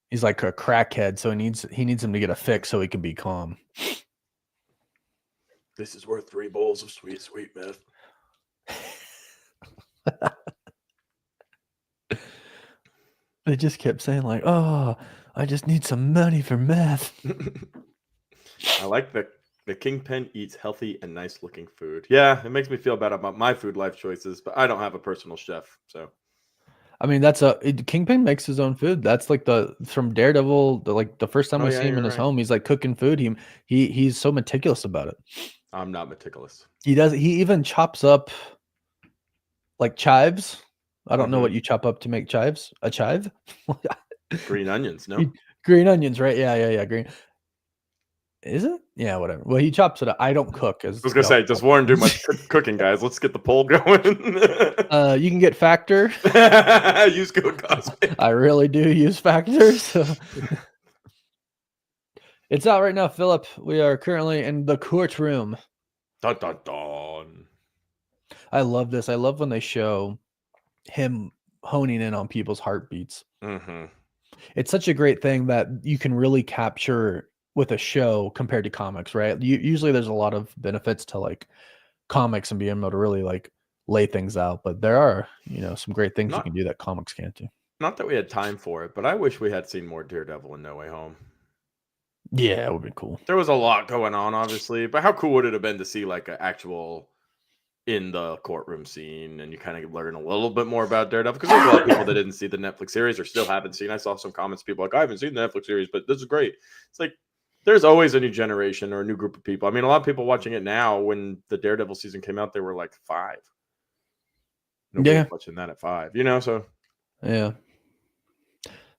he's like a crackhead. So he needs him to get a fix so he can be calm. This is worth 3 bowls of sweet meth. They just kept saying like, "Oh, I just need some money for meth." I like the Kingpin eats healthy and nice looking food. Yeah, it makes me feel bad about my food life choices, but I don't have a personal chef, so. I mean, Kingpin makes his own food. That's like from Daredevil. The first time we see him in his home, he's like cooking food. He's so meticulous about it. I'm not meticulous. He even chops up like chives. I don't know what you chop up to make chives. A chive? Green onions, no? Green onions, right? Yeah. Green. Is it? Yeah, whatever. Well, he chops it up. I don't cook. I was gonna say, does Warren do much cooking, guys? Let's get the poll going. You can get Factor. Use code Cosmic. I really do use Factor. So. It's out right now, Philip. We are currently in the courtroom. Dun, dun, dun. I love this. I love when they show him honing in on people's heartbeats. Mm-hmm. It's such a great thing that you can really capture with a show compared to comics, right? Usually there's a lot of benefits to like comics and being able to really like lay things out, but there are, some great things you can do that comics can't do. Not that we had time for it, but I wish we had seen more Daredevil in No Way Home. Yeah, it would be cool. There was a lot going on, obviously, but how cool would it have been to see like an actual in the courtroom scene, and you kind of learn a little bit more about Daredevil, because there's a lot of people that didn't see the Netflix series or still haven't seen. I saw some comments, people like, I haven't seen the Netflix series, but this is great. It's like there's always a new generation or a new group of people. I mean, a lot of people watching it now, when the Daredevil season came out, they were like 5. Nobody was watching that at 5, so. Yeah.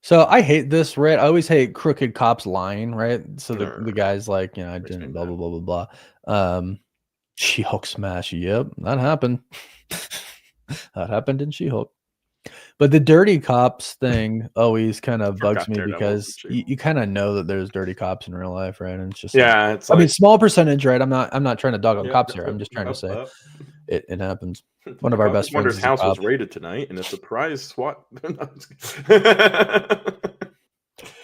So I hate this, right? I always hate crooked cops lying, right? So the guy's like, I didn't, blah, blah, blah, blah, blah. She-Hulk smash. Yep, that happened. That happened in She-Hulk. But the dirty cops thing always kind of bugs me because you kind of know that there's dirty cops in real life, right? And it's just I mean, small percentage, right? I'm not trying to dog on cops here. I'm just trying to say it happens. One of our best friends. Wonder's house was raided tonight, and a surprise SWAT.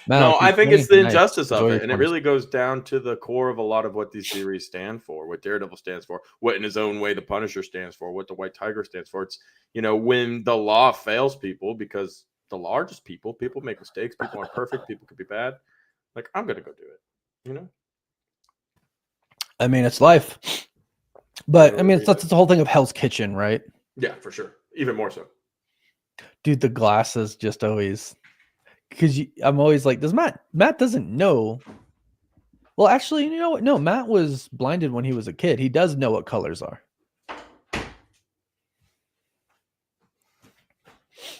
No, I think it's the injustice of it, and it really goes down to the core of a lot of what these series stand for, what Daredevil stands for, what in his own way the Punisher stands for, what the White Tiger stands for. It's, when the law fails people, because the law are just people make mistakes, people aren't perfect, people could be bad. Like, I'm gonna go do it, I mean, it's life, but I mean, that's the whole thing of Hell's Kitchen, right? Yeah, for sure, even more so. Dude, the glasses just always. Because I'm always like, Matt doesn't know. Well, actually, you know what? No, Matt was blinded when he was a kid. He does know what colors are.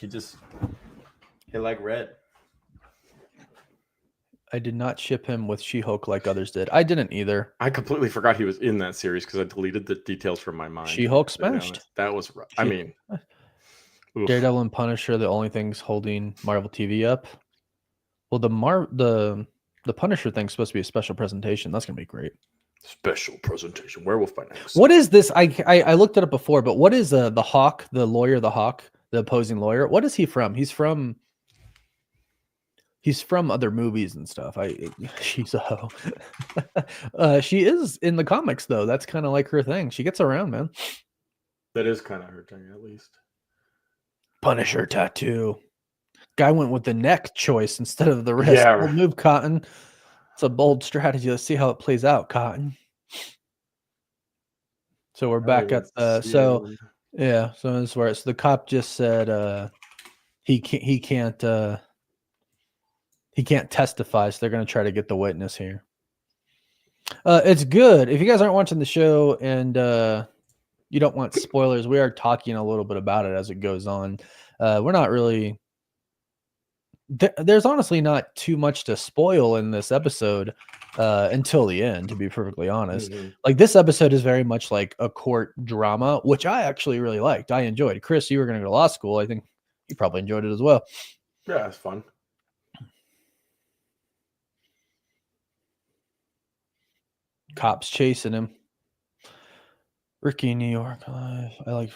He like red. I did not ship him with She-Hulk like others did. I didn't either. I completely forgot he was in that series because I deleted the details from my mind. She-Hulk smashed. That was rough. I mean... Daredevil and Punisher, the only things holding Marvel TV up. Well, the Punisher thing's supposed to be a special presentation. That's gonna be great. Special presentation. Werewolf by Night. What is this? I looked it up before, but what is the Hawk, the lawyer, the Hawk, the opposing lawyer? What is he from? He's from other movies and stuff. She's a hoe. She is in the comics though. That's kind of like her thing. She gets around, man. That is kind of her thing, at least. Punisher tattoo. Guy went with the neck choice instead of the wrist. Yeah. Bold move, Cotton. It's a bold strategy. Let's see how it plays out, Cotton. So we're back at so yeah. So this is where the cop just said he can't testify, so they're going to try to get the witness here. It's good. If you guys aren't watching the show and you don't want spoilers, we are talking a little bit about it as it goes on. We're not really there's honestly not too much to spoil in this episode until the end, to be perfectly honest. Like, this episode is very much like a court drama, which I actually really liked. I enjoyed. Chris, you were going to go to law school. I think you probably enjoyed it as well. Yeah, it's fun. Cops chasing him. Ricky, New York. I like.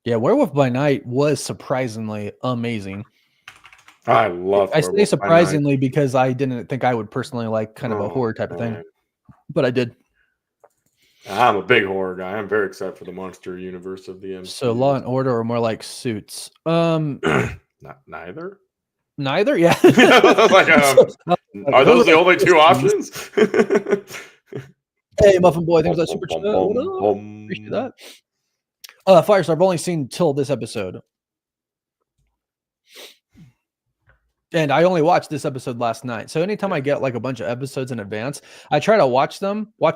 Yeah, Werewolf by Night was surprisingly amazing. I love. I say surprisingly because I didn't think I would personally like kind of a horror type of thing, but I did. I'm a big horror guy. I'm very excited for the monster universe of the MCU. So Law and Order are more like Suits. Neither. Neither, yeah. Like, are those the only two options? Hey, Muffin Boy, thanks for that super chat. Appreciate that. Firestar, I've only seen till this episode. And I only watched this episode last night. So anytime I get like a bunch of episodes in advance, I try to watch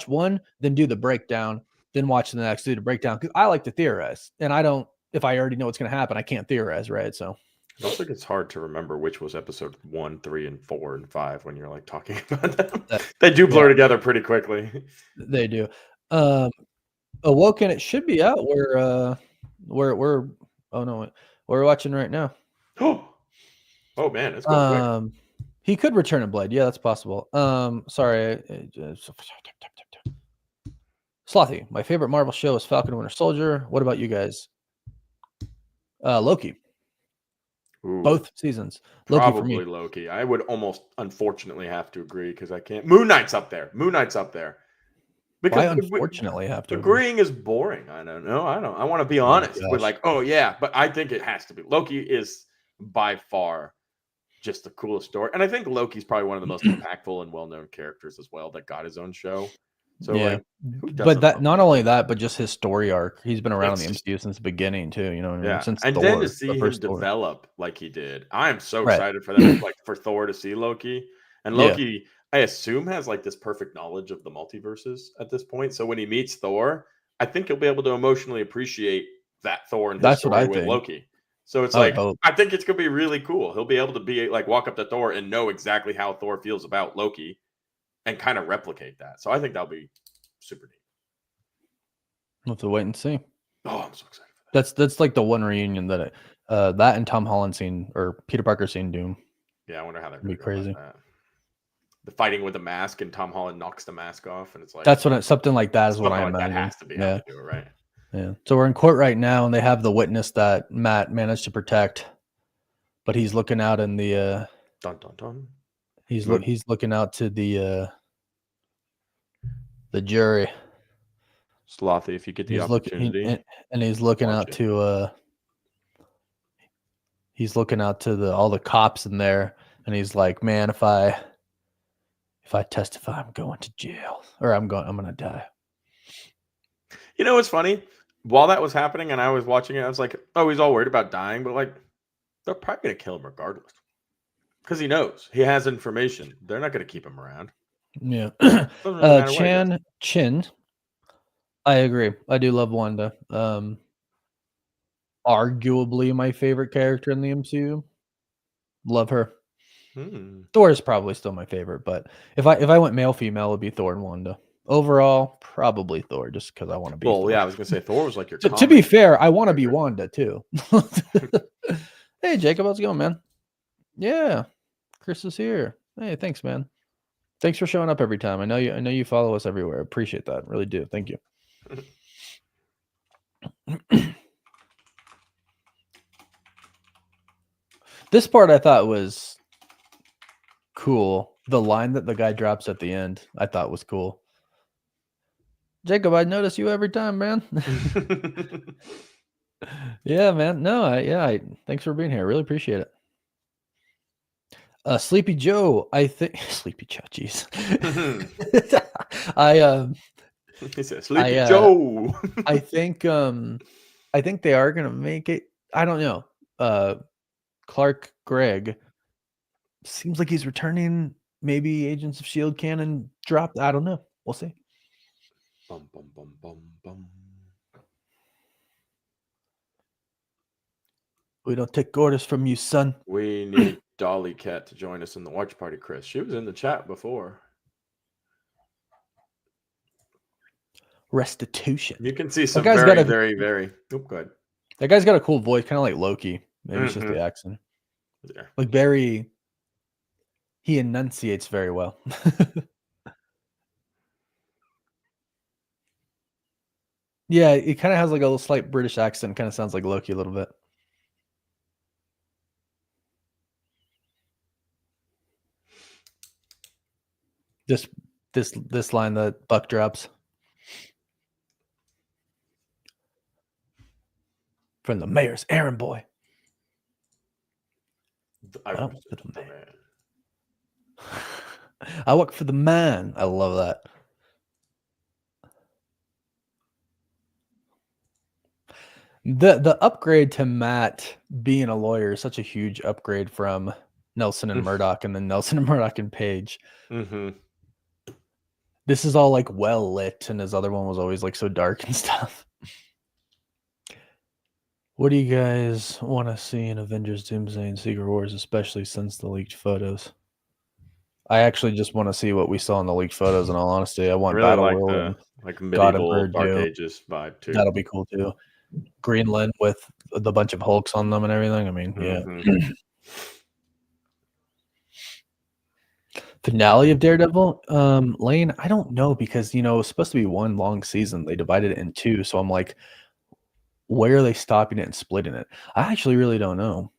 one, then do the breakdown, then watch the next, do the breakdown. Because I like to theorize. And if I already know what's going to happen, I can't theorize, right? So I don't think it's hard to remember which was episode 1, 3, and 4, and 5 when you're like talking about them. They do blur together pretty quickly. They do. Awoken, it should be out. We're watching right now. Oh man, it's going quick. He could return a blade. Yeah, that's possible. Sorry. Slothy, my favorite Marvel show is Falcon and Winter Soldier. What about you guys? Loki. Ooh, both seasons. Loki probably for me. Loki. I would almost unfortunately have to agree because I can't. Moon Knight's up there. Because I unfortunately have to agreeing is boring. I don't know. I want to be honest with like, oh yeah, but I think it has to be. Loki is by far just the coolest story, and I think Loki's probably one of the most impactful and well-known characters as well that got his own show. So yeah, like, but that not only that, but just his story arc. He's been around in the MCU since the beginning too. You know what I mean? Yeah, Since and Thor, then to see him develop like he did, I am so excited for that. Like for Thor to see Loki, and Loki, I assume has like this perfect knowledge of the multiverses at this point. So when he meets Thor, I think he'll be able to emotionally appreciate that Thor and his story with Loki. So it's I think it's gonna be really cool. He'll be able to be like walk up to Thor and know exactly how Thor feels about Loki, and kind of replicate that. So I think that'll be super neat. We'll have to wait and see. Oh, I'm so excited for that. That's like the one reunion that that and Tom Holland scene or Peter Parker scene Doom. Yeah, I wonder how that would be crazy. The fighting with the mask and Tom Holland knocks the mask off, and it's like that's what something like that is what I imagine. That has to be how to do it, right? Yeah. So we're in court right now, and they have the witness that Matt managed to protect, but he's looking out in the dun dun dun. He's looking out to the jury. Slothy, if you get the opportunity, and he's looking out to all the cops in there, and he's like, "Man, if I testify, I'm going to jail, or I'm gonna die." You know what's funny? While that was happening, and I was watching it, I was like, "Oh, he's all worried about dying," but like, they're probably gonna kill him regardless, because he knows he has information. They're not gonna keep him around. Yeah. Chin. I agree. I do love Wanda. Arguably my favorite character in the MCU. Love her. Thor is probably still my favorite, but if I went male female, it would be Thor and Wanda. Overall, probably Thor, just because I want to be. Well, Thor. Yeah, I was gonna say Thor was like your. To be fair, I want to be Wanda too. Hey, Jacob, how's it going, man? Yeah, Chris is here. Hey, thanks, man. Thanks for showing up every time. I know you follow us everywhere. Appreciate that. Really do. Thank you. This part I thought was cool. The line that the guy drops at the end, I thought was cool. Jacob, I notice you every time, man. Yeah, man. No, thanks for being here. Really appreciate it. Sleepy Joe, I think Sleepy Joe, jeez. He said, Sleepy Joe. I think they are gonna make it. I don't know. Clark Gregg seems like he's returning. Maybe Agents of S.H.I.E.L.D. canon dropped. I don't know. We'll see. Bum, bum, bum, bum, bum. We don't take orders from you, son. We need Dolly Cat to join us in the watch party, Chris. She was in the chat before. Restitution. You can see some very. Oh, go ahead. That guy's got a cool voice, kind of like Loki. Maybe it's just the accent. Yeah. Like very. He enunciates very well. Yeah, he kind of has like a little slight British accent. Kind of sounds like Loki a little bit. This line that Buck drops from the mayor's errand boy. I work for the man. I work for the man. I love that. The upgrade to Matt being a lawyer is such a huge upgrade from Nelson and Murdoch, and then Nelson and Murdoch and Page. Mm-hmm. This is all like well lit, and his other one was always like so dark and stuff. What do you guys want to see in Avengers Doomsday and Secret Wars, especially since the leaked photos? I actually just want to see what we saw in the leaked photos. In all honesty, I want really Battle like World the and God and medieval Bird Dark too. Ages vibe too. That'll be cool too. Greenland with the bunch of Hulks on them and everything. I mean, yeah. Finale of Daredevil, Lane. I don't know because it was supposed to be one long season. They divided it in two, so I'm like, where are they stopping it and splitting it? I actually really don't know.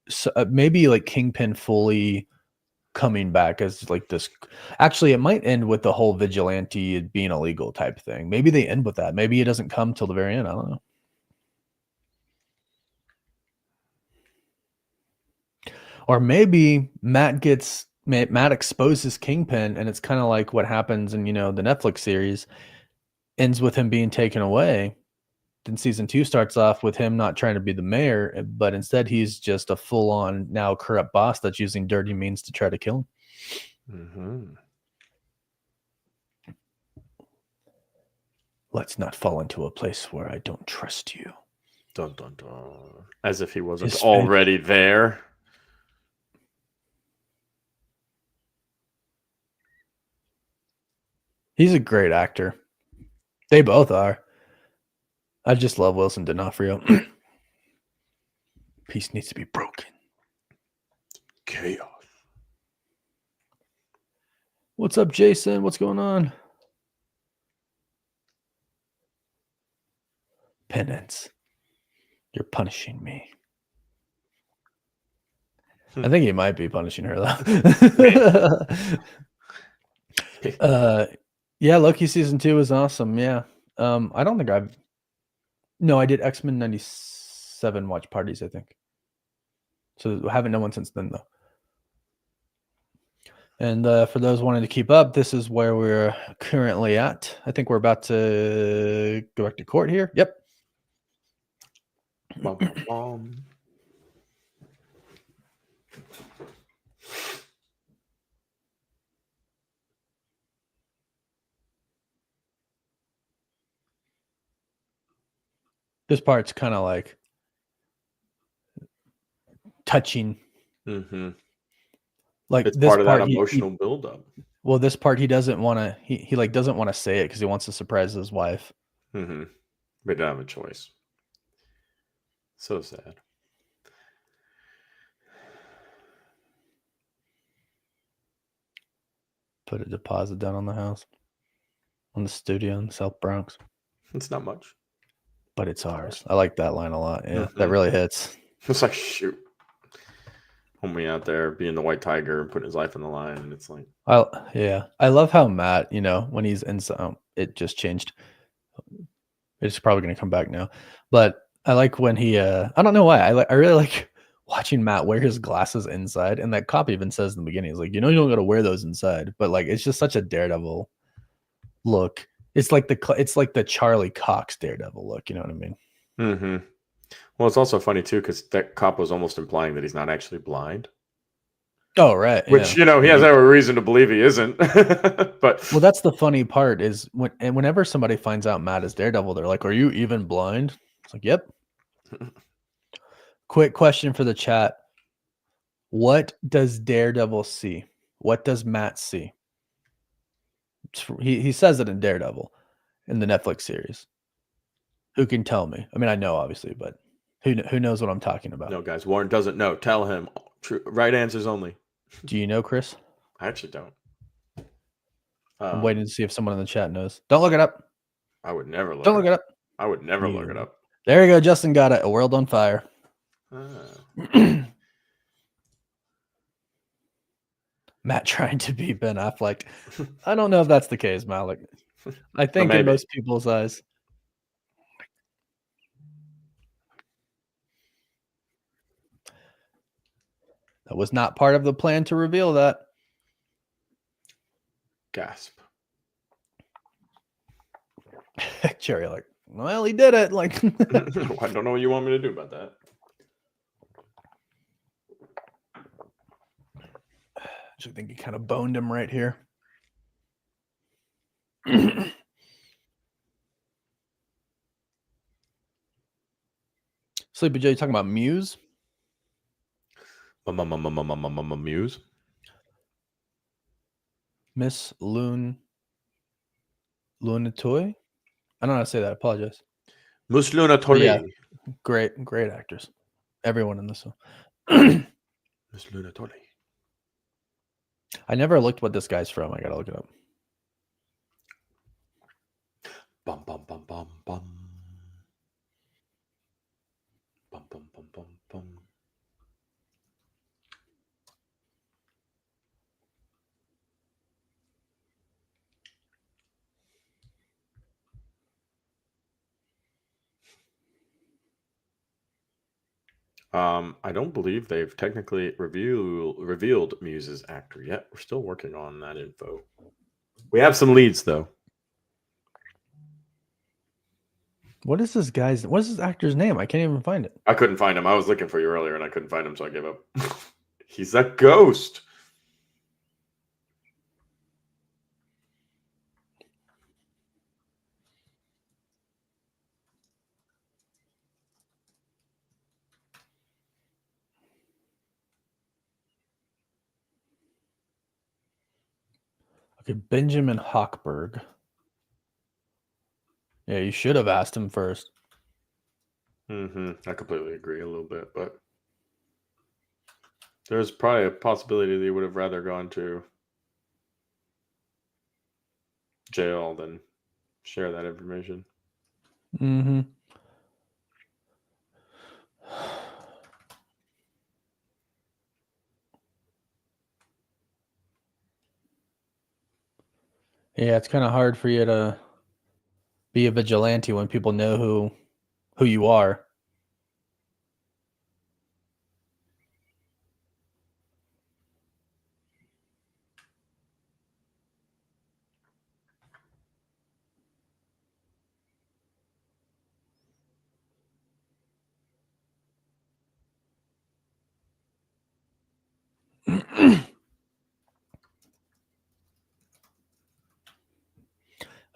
So maybe like Kingpin fully coming back as like this. Actually, it might end with the whole vigilante being illegal type thing. Maybe they end with that. Maybe it doesn't come till the very end. I don't know. Or maybe Matt exposes Kingpin, and it's kind of like what happens in the Netflix series ends with him being taken away. Then season 2 starts off with him not trying to be the mayor, but instead he's just a full-on now corrupt boss that's using dirty means to try to kill him. Let's not fall into a place where I don't trust you. Dun, dun, dun. As if he wasn't already there. He's a great actor. They both are. I just love Wilson D'Onofrio. Peace needs to be broken. Chaos. What's up, Jason? What's going on? Penance. You're punishing me. I think he might be punishing her, though. Yeah, Loki season 2 is awesome. Yeah. I don't think I did X-Men 97 watch parties, I think. So I haven't done one since then, though. And for those wanting to keep up, this is where we're currently at. I think we're about to go back to court here. Yep. Bum, bum, bum. This part's kind of like touching. Mm-hmm. Like it's this part of that emotional buildup. Well, this part he doesn't want to. He like doesn't want to say it because he wants to surprise his wife. Mm-hmm. But don't have a choice. So sad. put a deposit down on the house, on the studio in South Bronx. It's not much, but it's ours. I like that line a lot. Yeah, that Mhm. really hits. It's like, shoot, homie out there being the white tiger and putting his life on the line, and it's like, I love how Matt, when he's in it just changed. It's probably going to come back now, but I like when he. I don't know why. I really like watching Matt wear his glasses inside, and that cop even says in the beginning, he's like, you don't got to wear those inside, but like it's just such a Daredevil look. It's like the Charlie Cox Daredevil look. You know what I mean? mm-hmm. Well, it's also funny too because that cop was almost implying that he's not actually blind. Oh, right. Which, Yeah. he has every reason to believe he isn't. But Well, that's the funny part is whenever somebody finds out Matt is Daredevil, they're like, "Are you even blind?" It's like, "Yep." Quick question for the chat: what does Daredevil see? What does Matt see? He says it in Daredevil, in the Netflix series. Who can tell me? I mean, I know obviously, but who knows what I'm talking about? no, guys, Warren doesn't know. Tell him. True, right answers only. Do you know, Chris? I actually don't. I'm waiting to see if someone in the chat knows. Don't look it up. I would never look. Don't look it up. I would never look it up. There you go. Justin got it. A World on Fire. Matt trying to be Ben Affleck. I don't know if that's the case, Malik. I think in most people's eyes. That was not part of the plan to reveal that. Gasp. Cherry, like, well, he did it. Like, I don't know what you want me to do about that. I think he kind of boned him right here. Sleepy Joe, you talking about Muse? Muse? Miss Lunatoy? I don't know how to say that. I apologize. Miss Lunatoy. Yeah, great actors. Everyone in this one. Miss Lunatoy. I never looked what this guy's from. I gotta look it up. Bum bum bum bum bum. Bum bum bum bum bum. I don't believe they've technically revealed Muse's actor yet. We're still working on that info. We have some leads though. What is this actor's name? I can't even find it. I couldn't find him. I was looking for you earlier and I couldn't find him, so I gave up. He's a ghost. Okay, Benjamin Hochberg. Yeah, you should have asked him first. I completely agree a little bit, but there's probably a possibility that he would have rather gone to jail than share that information. Yeah, it's kind of hard for you to be a vigilante when people know who you are.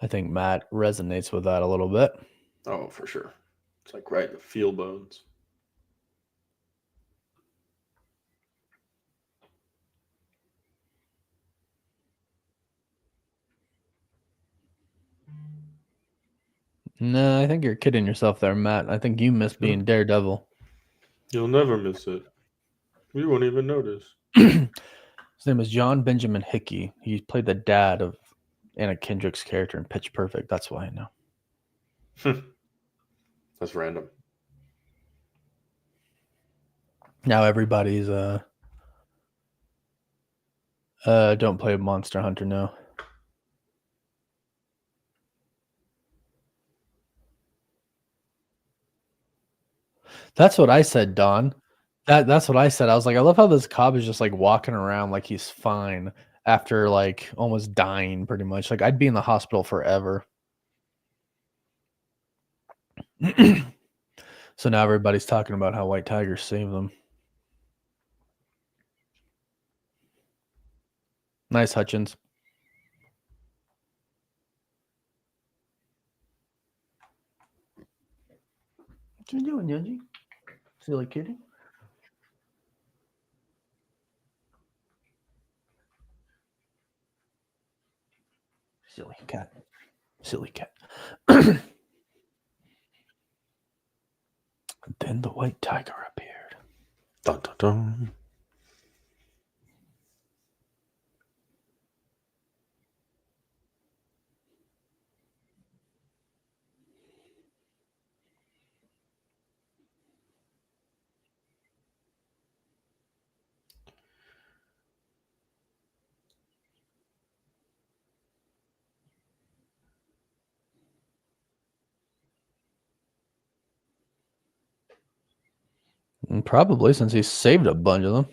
I think Matt resonates with that a little bit. Oh, for sure. It's like right in the feel bones. No, I think you're kidding yourself there, Matt. I think you miss being Daredevil. You'll never miss it. You won't even notice. His name is John Benjamin Hickey. He played the dad of Anna Kendrick's character in Pitch Perfect. That's why I know. That's random. Now everybody's don't play Monster Hunter now. That's what I said, Don. That's what I said. I was like, I love how this cop is just like walking around like he's fine after like almost dying pretty much. Like I'd be in the hospital forever. So now everybody's talking about how White Tiger saved them. Nice, Hutchins. What you doing, Yunji? Silly kitty. Silly cat. Silly cat. Then the White Tiger appeared. Dun, dun, dun. And probably since he saved a bunch of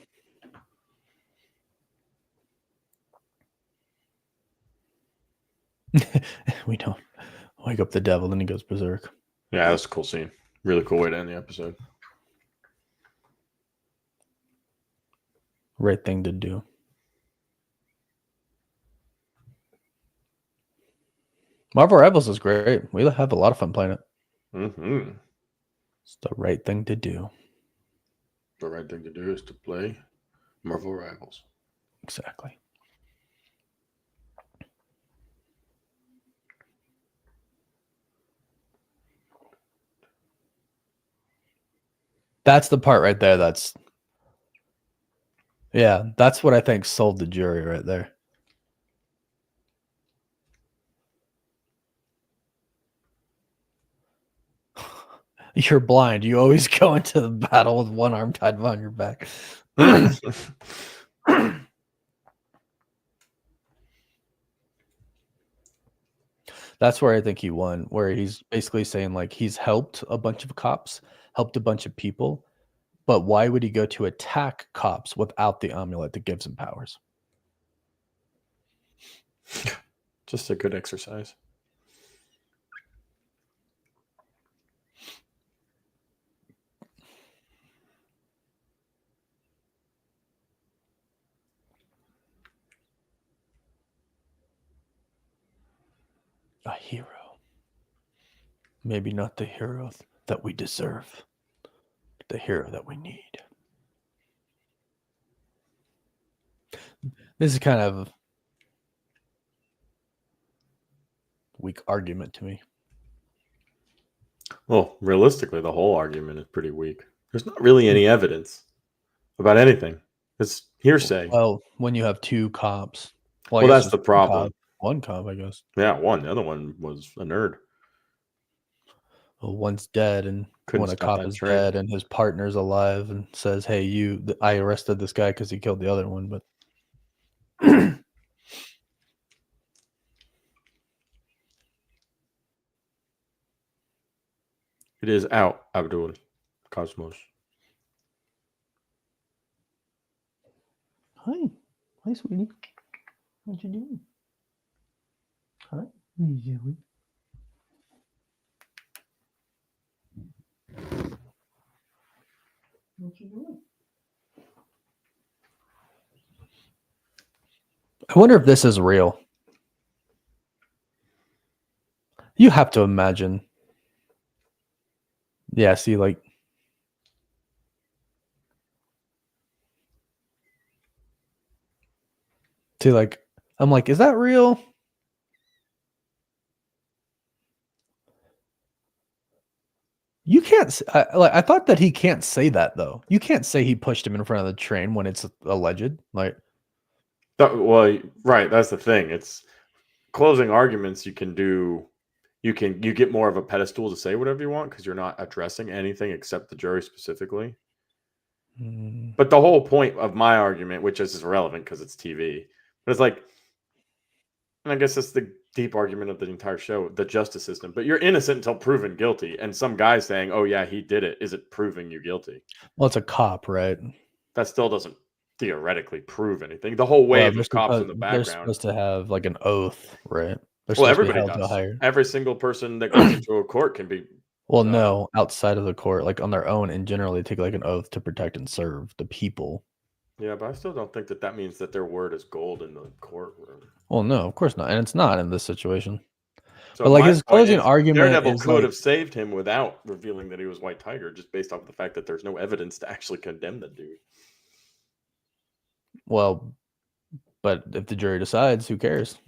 them. We don't wake up the devil, then he goes berserk. Yeah, that's a cool scene. Really cool way to end the episode. Right thing to do. Marvel Rivals is great. We have a lot of fun playing it. Mm-hmm. It's the right thing to do. The right thing to do is to play Marvel Rivals. Exactly. That's the part right there. That's what I think sold the jury right there. You're blind. You always go into the battle with one arm tied behind your back. That's where I think he won, where he's basically saying like he's helped a bunch of cops, helped a bunch of people, but why would he go to attack cops without the amulet that gives him powers? Just a good exercise. A hero. Maybe not the hero that we deserve, but the hero that we need. This is kind of a weak argument to me. Well, realistically, the whole argument is pretty weak. There's not really any evidence about anything. It's hearsay. Well, when you have two cops. Well, I guess that's the just problem. one cop, I guess. Yeah, one. The other one was a nerd. Well, one's dead, and Couldn't when a stop cop that is train. dead and his partner's alive and says, hey, I arrested this guy because he killed the other one, but It is out, Abdul Cosmos. Hi, sweetie. What you doing? Hi, Joey. What you doing? I wonder if this is real. You have to imagine. Yeah, see, like. See, like, I'm like, is that real? You can't. I thought that he can't say that though. You can't say he pushed him in front of the train when it's alleged. Like, Well, right. That's the thing. It's closing arguments. You can do. You get more of a pedestal to say whatever you want because you're not addressing anything except the jury specifically. Mm. But the whole point of my argument, which is irrelevant because it's TV, but it's like, and I guess that's the deep argument of the entire show, the justice system. But you're innocent until proven guilty, and some guy saying, "Oh yeah, he did it," is it proving you guilty? Well, it's a cop, right? That still doesn't theoretically prove anything. The whole Well, wave of cops in the they're background. supposed to have like an oath, right? They're Well, supposed to be everybody held to a does. higher. Every single person that goes into a court can be. Well, no, outside of the court, like on their own, in general, they take like an oath to protect and serve the people. Yeah, but I still don't think that means that their word is gold in the courtroom. Well, no, of course not, and it's not in this situation. So But like my his point closing is, argument Daredevil is could like, have saved him without revealing that he was White Tiger, just based off the fact that there's no evidence to actually condemn the dude. well, but if the jury decides, who cares?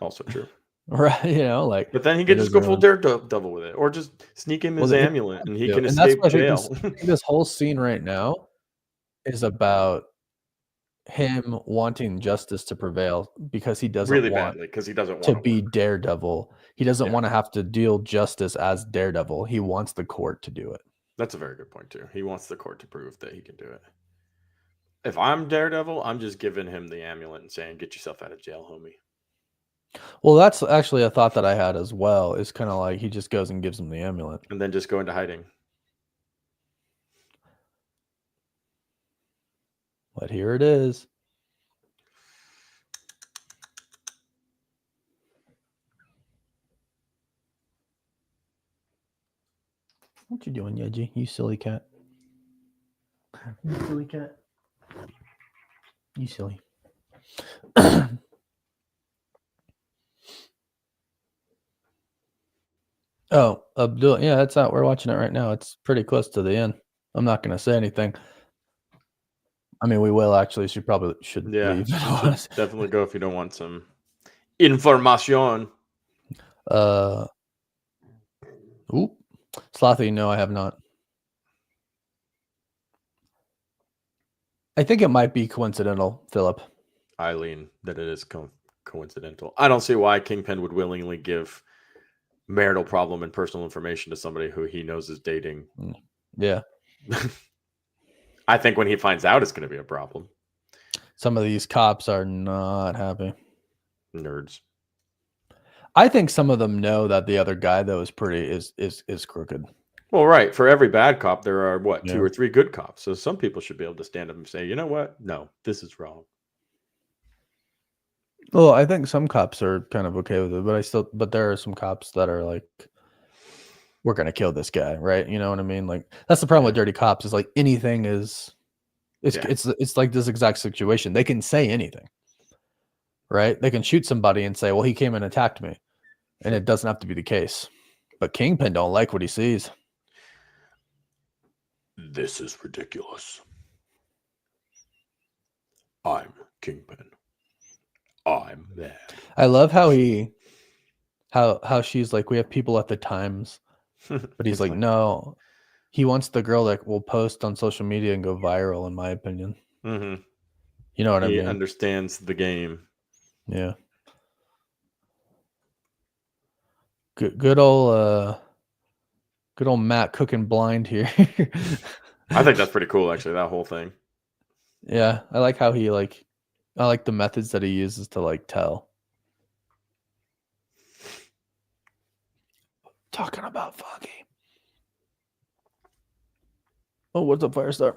Also true. Right, like. But then he could just go full Daredevil with it, or just sneak him his amulet, and he can And that's escape why jail. I think this whole scene right now is about him wanting justice to prevail because he doesn't Really want badly, because he doesn't want to be Daredevil. He doesn't want to have to deal justice as Daredevil. He wants the court to do it. That's a very good point too. He wants the court to prove that he can do it. If I'm Daredevil, I'm just giving him the amulet and saying, "Get yourself out of jail, homie." Well, that's actually a thought that I had as well. Is kind of like he just goes and gives him the amulet. And then just go into hiding. But here it is. What you doing, Yeji? You silly cat. You silly cat. You silly. Oh, Abdul. Yeah, that's out. We're watching it right now. It's pretty close to the end. I'm not going to say anything. I mean, we will actually. So you probably should leave. Definitely go if you don't want some information. Oop. Slothy, no, I have not. I think it might be coincidental, Philip. I lean that it is coincidental. I don't see why Kingpin would willingly give marital problem and personal information to somebody who he knows is dating. Yeah. I think when he finds out, it's going to be a problem. Some of these cops are not happy. Nerds. I think some of them know that the other guy though is crooked. Well, right. For every bad cop, there are 2 or 3 good cops. So some people should be able to stand up and say, "You know what? No, this is wrong." Well, I think some cops are kind of okay with it, but there are some cops that are like, we're gonna kill this guy, right? You know what I mean? Like that's the problem with dirty cops is like anything is, it's like this exact situation. They can say anything, right? They can shoot somebody and say, "Well, he came and attacked me," and it doesn't have to be the case. But Kingpin don't like what he sees. This is ridiculous. I'm Kingpin. I'm mad. I love how how she's like, we have people at the Times, but he's like, no, he wants the girl that will post on social media and go viral, in my opinion. Mm-hmm. You know what I mean? He understands the game. Yeah. Good old Matt cooking blind here. I think that's pretty cool, actually, that whole thing. Yeah, I like how I like the methods that he uses to like tell. Talking about Foggy. Oh, what's up, Firestar?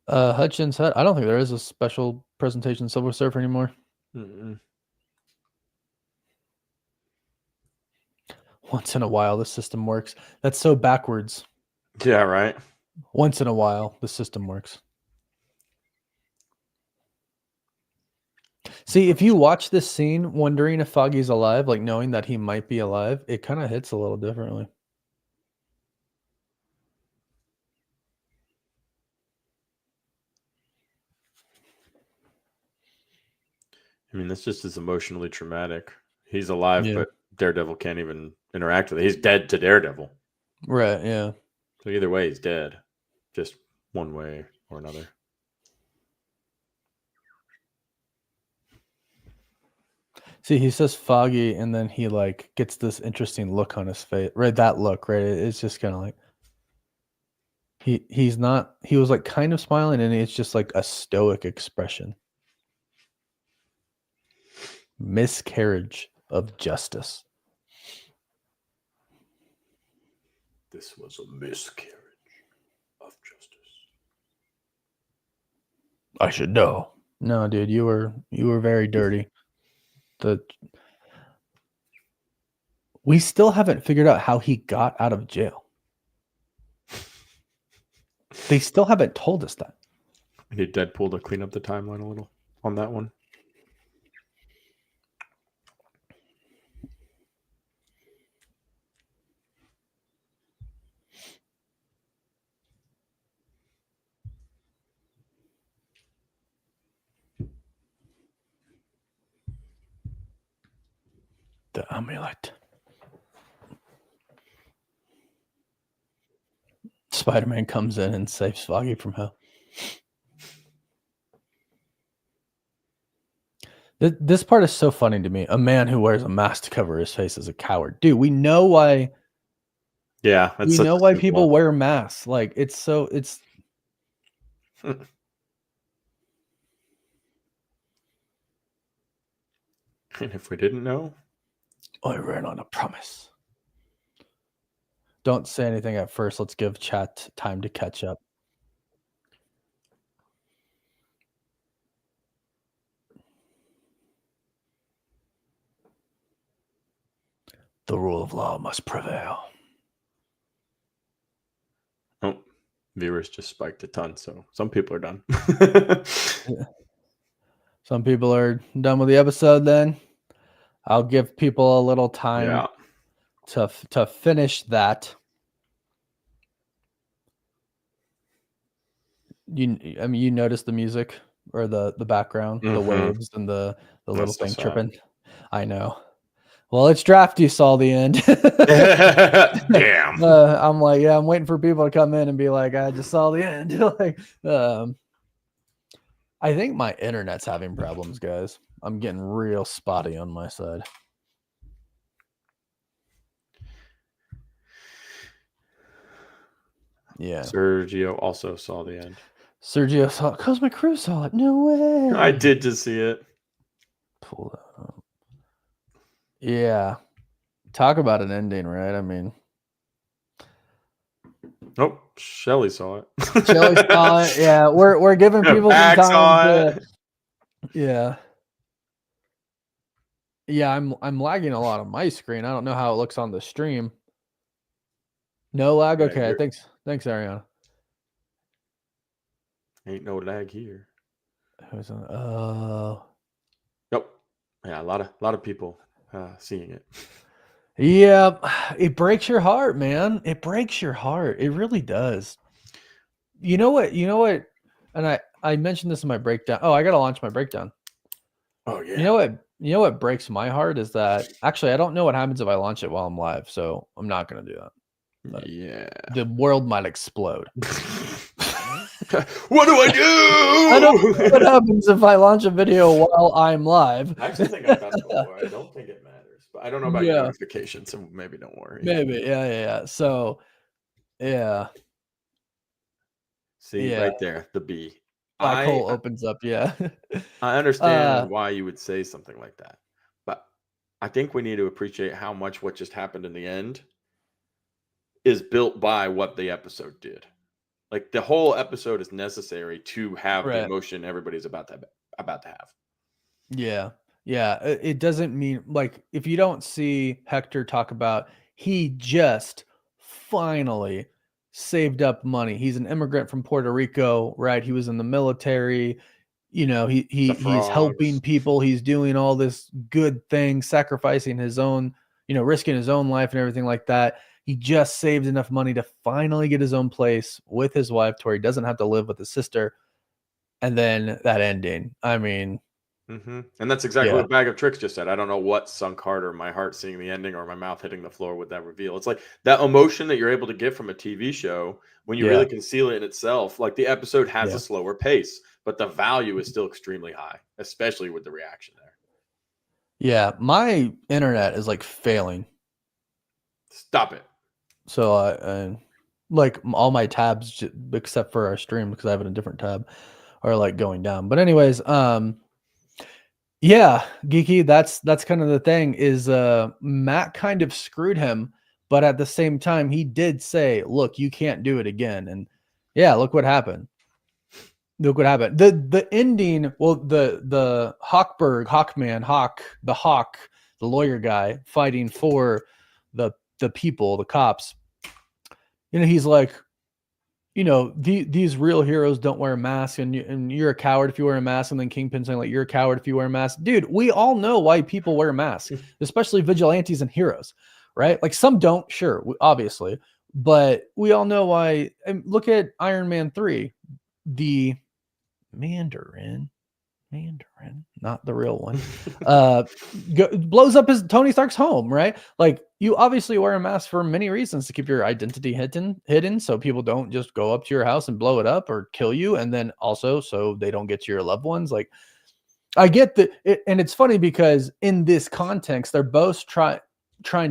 Hutchins said, I don't think there is a special presentation Silver Surfer anymore. Mm-mm. Once in a while, the system works. That's so backwards. Yeah, right. Once in a while, the system works. See, if you watch this scene wondering if Foggy's alive, like knowing that he might be alive, it kind of hits a little differently. I mean, this just is emotionally traumatic. He's alive, but Daredevil can't even interact with it. He's dead to Daredevil. Right, yeah. So either way, he's dead. Just one way or another. See, he says foggy, and then he like gets this interesting look on his face. Right, that look, right? It's just kind of like he's not. He was like kind of smiling, and it's just like a stoic expression. Miscarriage of justice. This was a miscarriage of justice. I should know. No, dude, you were very dirty. We still haven't figured out how he got out of jail. They still haven't told us that. I need Deadpool to clean up the timeline a little on that one. The amulet. Spider-Man comes in and saves Foggy from hell. This part is so funny to me. A man who wears a mask to cover his face is a coward. Dude, we know why. Yeah, we know why people wear masks. Like it's. And if we didn't know, I ran on a promise. Don't say anything at first. Let's give chat time to catch up. The rule of law must prevail. Oh, viewers just spiked a ton, so some people are done. Yeah. Some people are done with the episode then. I'll give people a little time to finish that. You notice the music or the background, the waves and the little thing tripping. I know. Well, it's drafty, saw the end. Damn. I'm like, yeah, I'm waiting for people to come in and be like, I just saw the end. Like, I think my internet's having problems, guys. I'm getting real spotty on my side. Yeah. Sergio also saw the end. Sergio saw it because my crew saw it. No way. I did just see it. Pull that up. Yeah. Talk about an ending, right? I mean. Oh, Shelly saw it. Shelly saw it. Yeah, we're giving people some time to. Yeah. Yeah, I'm lagging a lot on my screen. I don't know how it looks on the stream. No lag? Yeah, okay, thanks, Ariana. Ain't no lag here. Who's on? Yep. Yeah, a lot of people seeing it. Yeah, it breaks your heart, man. It breaks your heart. It really does. You know what? And I mentioned this in my breakdown. Oh, I gotta launch my breakdown. Oh yeah. You know what breaks my heart is that actually I don't know what happens if I launch it while I'm live, so I'm not gonna do that. But yeah. The world might explode. What do I do? I don't know what happens if I launch a video while I'm live. I actually think I've done it before. I don't think it matters, but I don't know about your notifications, so maybe don't worry. Maybe, yeah. So, yeah. See, right there, the B. Black hole opens up, yeah. I understand why you would say something like that, but I think we need to appreciate how much what just happened in the end is built by what the episode did. Like the whole episode is necessary to have the emotion everybody's about to have. Yeah. It doesn't mean like if you don't see Hector talk about he just finally saved up money. He's an immigrant from Puerto Rico, right? He was in the military. You know, he's helping people. He's doing all this good thing, sacrificing his own, risking his own life and everything like that. He just saved enough money to finally get his own place with his wife to where he doesn't have to live with his sister. And then that ending. I mean, And that's exactly Yeah, what Bag of Tricks just said. I don't know what sunk harder, my heart seeing the ending or my mouth hitting the floor with that reveal. It's like that emotion that you're able to get from a TV show when you really yeah, conceal it in itself. Like the episode has a yeah, slower pace, but the value is still extremely high, especially with the reaction there. yeah. My internet is like failing, Stop it. so I like all my tabs except for our stream because I have it in a different tab are like going down. But anyways, yeah, Geeky, that's kind of the thing is Matt kind of screwed him, but at the same time he did say, "Look, you can't do it again." And yeah, look what happened. Look what happened. The ending, well, the Hawk, the lawyer guy fighting for the people, the cops. He's like, these real heroes don't wear masks, and you're a coward if you wear a mask. And then Kingpin saying like you're a coward if you wear a mask. Dude, we all know why people wear masks, especially vigilantes and heroes, right? Like some don't, sure, obviously, but we all know why. And look at Iron Man 3, the Mandarin, not the real one, blows up his Tony Stark's home, right? Like you obviously wear a mask for many reasons to keep your identity hidden, so people don't just go up to your house and blow it up or kill you, and then also so they don't get to your loved ones. Like I get that, and it's funny because in this context, they're both trying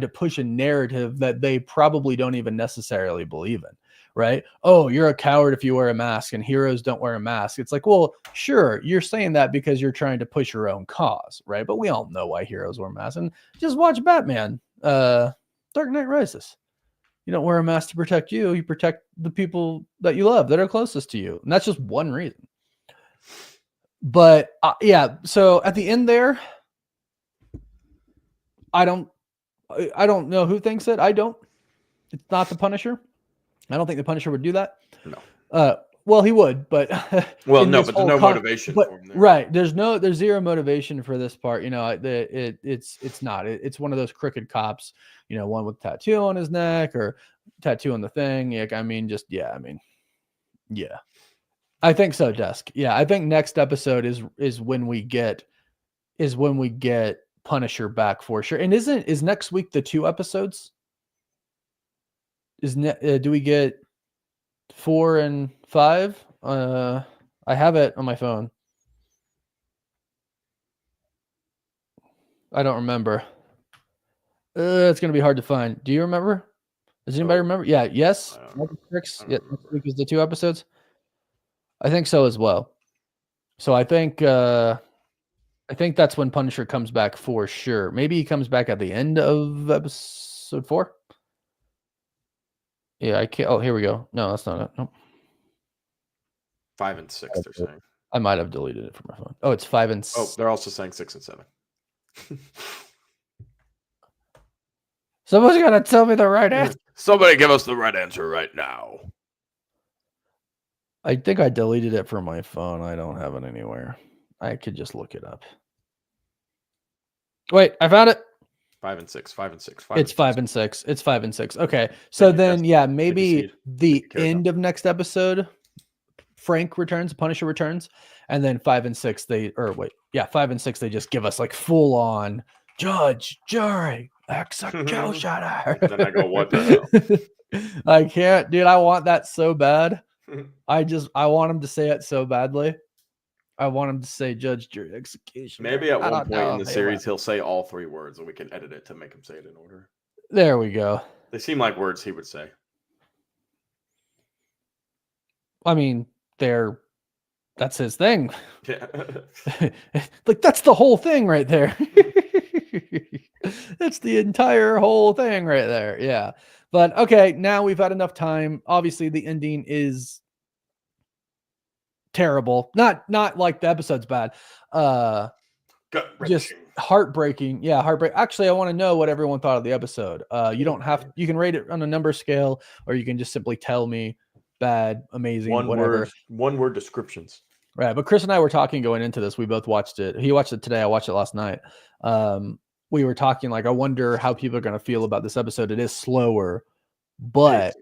to push a narrative that they probably don't even necessarily believe in, right? Oh, you're a coward if you wear a mask, and heroes don't wear a mask. It's like, well, sure, you're saying that because you're trying to push your own cause, right? But we all know why heroes wear masks. And just watch Batman, Dark Knight Rises. You don't wear a mask to protect you; you protect the people that you love, that are closest to you, and that's just one reason. But yeah, so at the end there, I don't know who thinks it. I don't. It's not the Punisher. I don't think the Punisher would do that. No. Well, he would, but Well, in no, this but there's whole no motivation but for him there. right, there's zero motivation for this part. It's not. It's one of those crooked cops. One with tattoo on his neck or tattoo on the thing. Like, yeah. I think so, Desk. Yeah, I think next episode is when we get Punisher back for sure. And is next week the 2 episodes? Do we get 4 and 5? I have it on my phone. I don't remember. It's gonna be hard to find. Do you remember? Does anybody remember? Yeah. Yes. Next week is the 2 episodes. I think so as well. So I think that's when Punisher comes back for sure. Maybe he comes back at the end of episode 4. Yeah, I can't. Oh, here we go. No, that's not it. Nope. 5 and 6, they're saying. I might have deleted it from my phone. Oh, it's 5 and 6. Oh, they're also saying 6 and 7. Someone's got to tell me the right answer. Somebody give us the right answer right now. I think I deleted it from my phone. I don't have it anywhere. I could just look it up. Wait, I found it. 5 and 6. 5 and 6. It's 5 and 6. It's 5 and 6. Okay. So then, yeah, maybe the end of next episode, Frank returns, Punisher returns, and then 5 and 6 5 and 6 they just give us like full on judge, jury, executioner. Then I go, what the hell? I can't, dude. I want that so bad. I want him to say it so badly. I want him to say judge, jury, execution. Maybe at one point in the series he'll say all 3 words and we can edit it to make him say it in order. There we go. They seem like words he would say. I mean, that's his thing. Yeah. Like that's the whole thing right there. That's the entire whole thing right there. Yeah. But okay, now we've had enough time. Obviously the ending is terrible. Not like the episode's bad. Just heartbreaking. Yeah, heartbreak. Actually, I want to know what everyone thought of the episode. You don't have you can rate it on a number scale, or you can just simply tell me bad, amazing, whatever. One word descriptions. Right. But Chris and I were talking going into this. We both watched it. He watched it today. I watched it last night. We were talking like, I wonder how people are going to feel about this episode. It is slower, but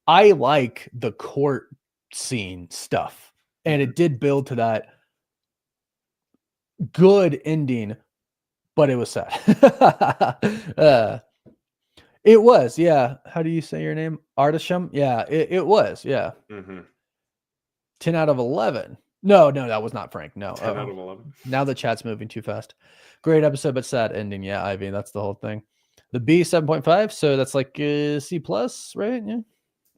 I like the court scene stuff. And it did build to that good ending, but it was sad. It was, yeah. How do you say your name? Artisham? Yeah, it was, yeah. Mm-hmm. 10 out of 11. No, that was not Frank. No. 10 out of 11. Now the chat's moving too fast. Great episode, but sad ending. Yeah, Ivy, that's the whole thing. The B 7.5, so that's like C plus, right? Yeah.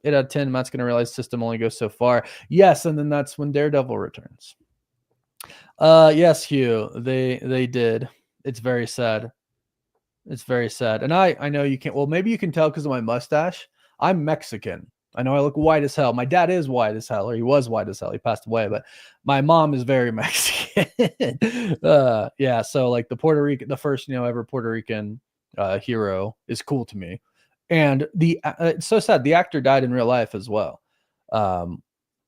8 out of 10. Matt's gonna realize system only goes so far. Yes, and then that's when Daredevil returns. Yes, Hugh. They did. It's very sad. It's very sad. And I know you can't. Well, maybe you can tell because of my mustache. I'm Mexican. I know I look white as hell. My dad is white as hell, or he was white as hell. He passed away, but my mom is very Mexican. Yeah. So like the first ever Puerto Rican hero is cool to me. And it's so sad. The actor died in real life as well. And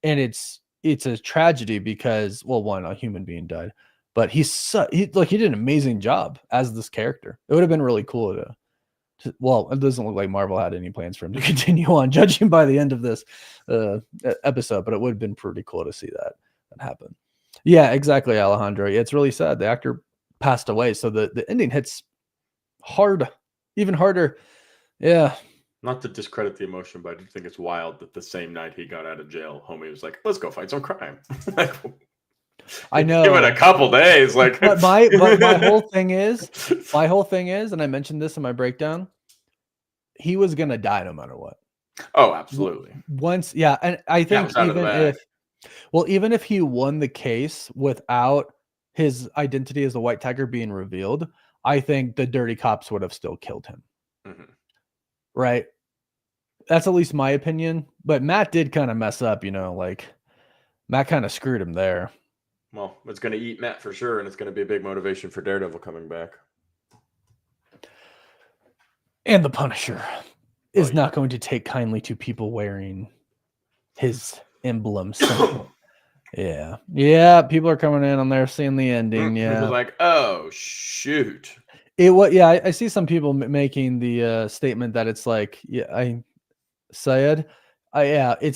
it's a tragedy because, well, one, a human being died, but he did an amazing job as this character. It would have been really cool well, it doesn't look like Marvel had any plans for him to continue on, judging by the end of this episode, but it would have been pretty cool to see that happen. Yeah, exactly, Alejandro. Yeah, it's really sad. The actor passed away, so the ending hits hard, even harder. Yeah. Not to discredit the emotion, but I do think it's wild that the same night he got out of jail, homie was like, "Let's go fight some crime." Like, I know. Give it a couple days. Like, but my whole thing is, and I mentioned this in my breakdown, he was gonna die no matter what. Oh, absolutely. Yeah, and I think even if he won the case without his identity as the White Tiger being revealed, I think the dirty cops would have still killed him. Mm-hmm. Right? That's at least my opinion. But Matt did kind of mess up, like Matt kind of screwed him there. Well, it's going to eat Matt for sure, and it's going to be a big motivation for Daredevil coming back. And the Punisher is not going to take kindly to people wearing his emblem symbol. Yeah, people are coming in on there seeing the ending. Yeah, people like, oh shoot. I see some people making the statement that it's like, it's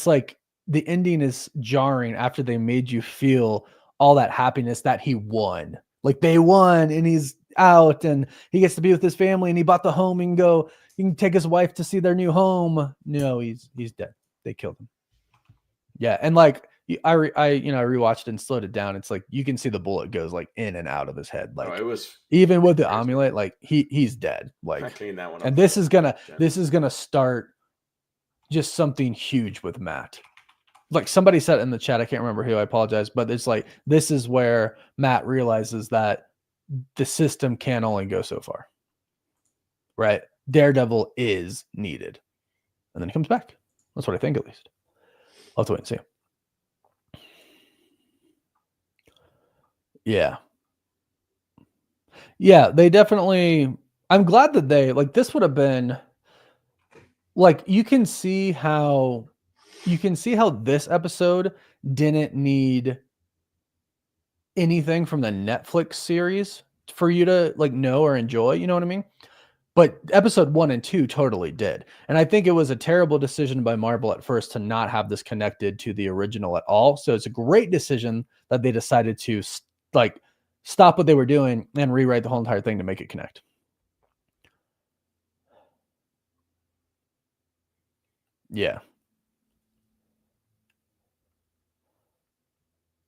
like the ending is jarring after they made you feel all that happiness that he won. Like they won and he's out and he gets to be with his family and he bought the home and he can take his wife to see their new home. No, he's dead. They killed him. Yeah, and like I rewatched it and slowed it down. It's like you can see the bullet goes like in and out of his head. Like it was even with the amulet, like he's dead. Like I cleaned that one up. And this is gonna start just something huge with Matt. Like somebody said in the chat, I can't remember who, I apologize, but it's like this is where Matt realizes that the system can only go so far. Right? Daredevil is needed. And then he comes back. That's what I think, at least. I'll have to wait and see. Yeah. Yeah, they definitely. I'm glad that this would have been like you can see how this episode didn't need anything from the Netflix series for you to like know or enjoy, you know what I mean? But episode 1 and 2 totally did. And I think it was a terrible decision by Marvel at first to not have this connected to the original at all. So it's a great decision that they decided to stop what they were doing and rewrite the whole entire thing to make it connect. Yeah.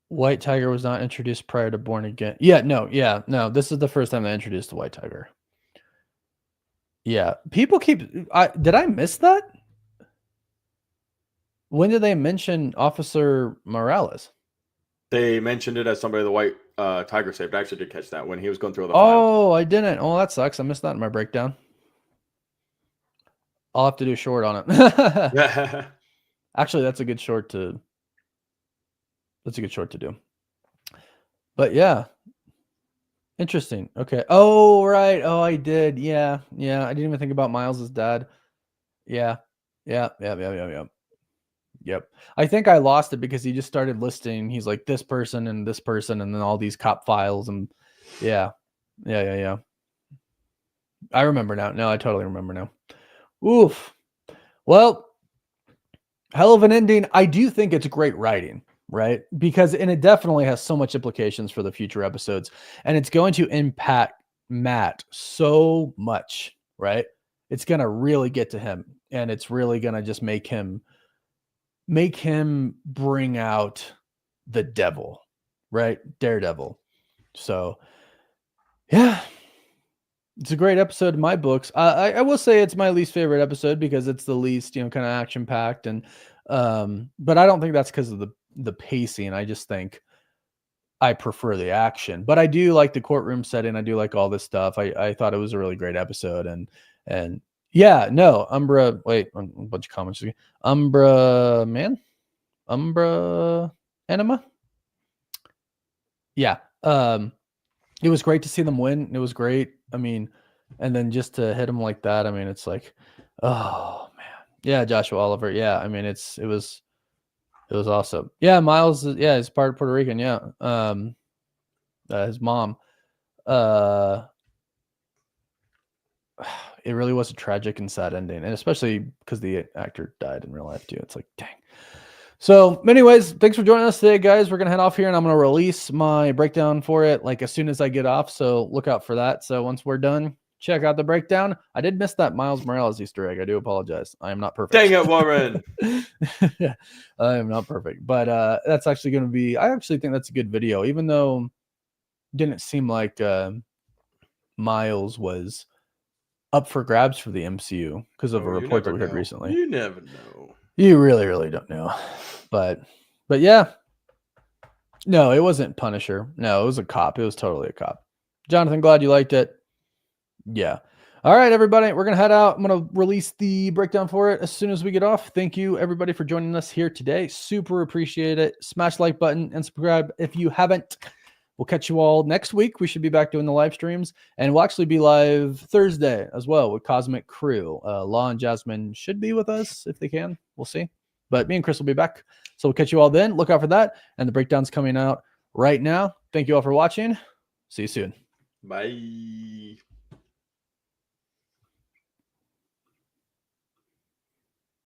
White Tiger was not introduced prior to Born Again. No. This is the first time they introduced the White Tiger. Yeah. People did I miss that? When did they mention Officer Morales? They mentioned it as somebody the White Tiger saved. I actually did catch that when he was going through the files. I didn't. Oh, that sucks. I missed that in my breakdown. I'll have to do a short on it. Actually, that's a good short to do. But yeah. Interesting. Okay. Oh, right. Oh, I did. Yeah. I didn't even think about Miles's dad. Yeah. Yep. I think I lost it because he just started listing. He's like this person and this person, and then all these cop files, and yeah. I remember now. No, I totally remember now. Oof. Well, hell of an ending. I do think it's great writing, right? Because and it definitely has so much implications for the future episodes, and it's going to impact Matt so much, right? It's going to really get to him, and it's really going to just make him bring out the devil, right? Daredevil. So, yeah, it's a great episode in my books. I will say it's my least favorite episode because it's the least, kind of action packed, and but I don't think that's because of the pacing. I just think I prefer the action. But I do like the courtroom setting. I do like all this stuff. I thought it was a really great episode, and yeah, no, Umbra. Wait, a bunch of comments. Umbra man, Umbra Enema. Yeah. It was great to see them win. It was great. I mean, and then just to hit them like that, I mean, it's like, oh man. Yeah, Joshua Oliver. Yeah, I mean, it was awesome. Yeah, Miles, yeah, he's part of Puerto Rican, yeah. His mom. It really was a tragic and sad ending, and especially because the actor died in real life too. It's like, dang. So anyways, thanks for joining us today, guys. We're going to head off here, and I'm going to release my breakdown for it like as soon as I get off. So look out for that. So once we're done, check out the breakdown. I did miss that Miles Morales Easter egg. I do apologize. I am not perfect. Dang it, Warren. I am not perfect. But that's actually going to be, I actually think that's a good video, even though it didn't seem like Miles was up for grabs for the MCU because of a report that we heard recently. You never know. You really, really don't know. But yeah. No, it wasn't Punisher. No, it was a cop. It was totally a cop. Jonathan, glad you liked it. Yeah. All right, everybody. We're going to head out. I'm going to release the breakdown for it as soon as we get off. Thank you, everybody, for joining us here today. Super appreciate it. Smash the like button and subscribe if you haven't. We'll catch you all next week. We should be back doing the live streams, and we'll actually be live Thursday as well with Cosmic Crew. Law and Jasmine should be with us if they can. We'll see. But me and Chris will be back. So we'll catch you all then. Look out for that. And the breakdown's coming out right now. Thank you all for watching. See you soon. Bye.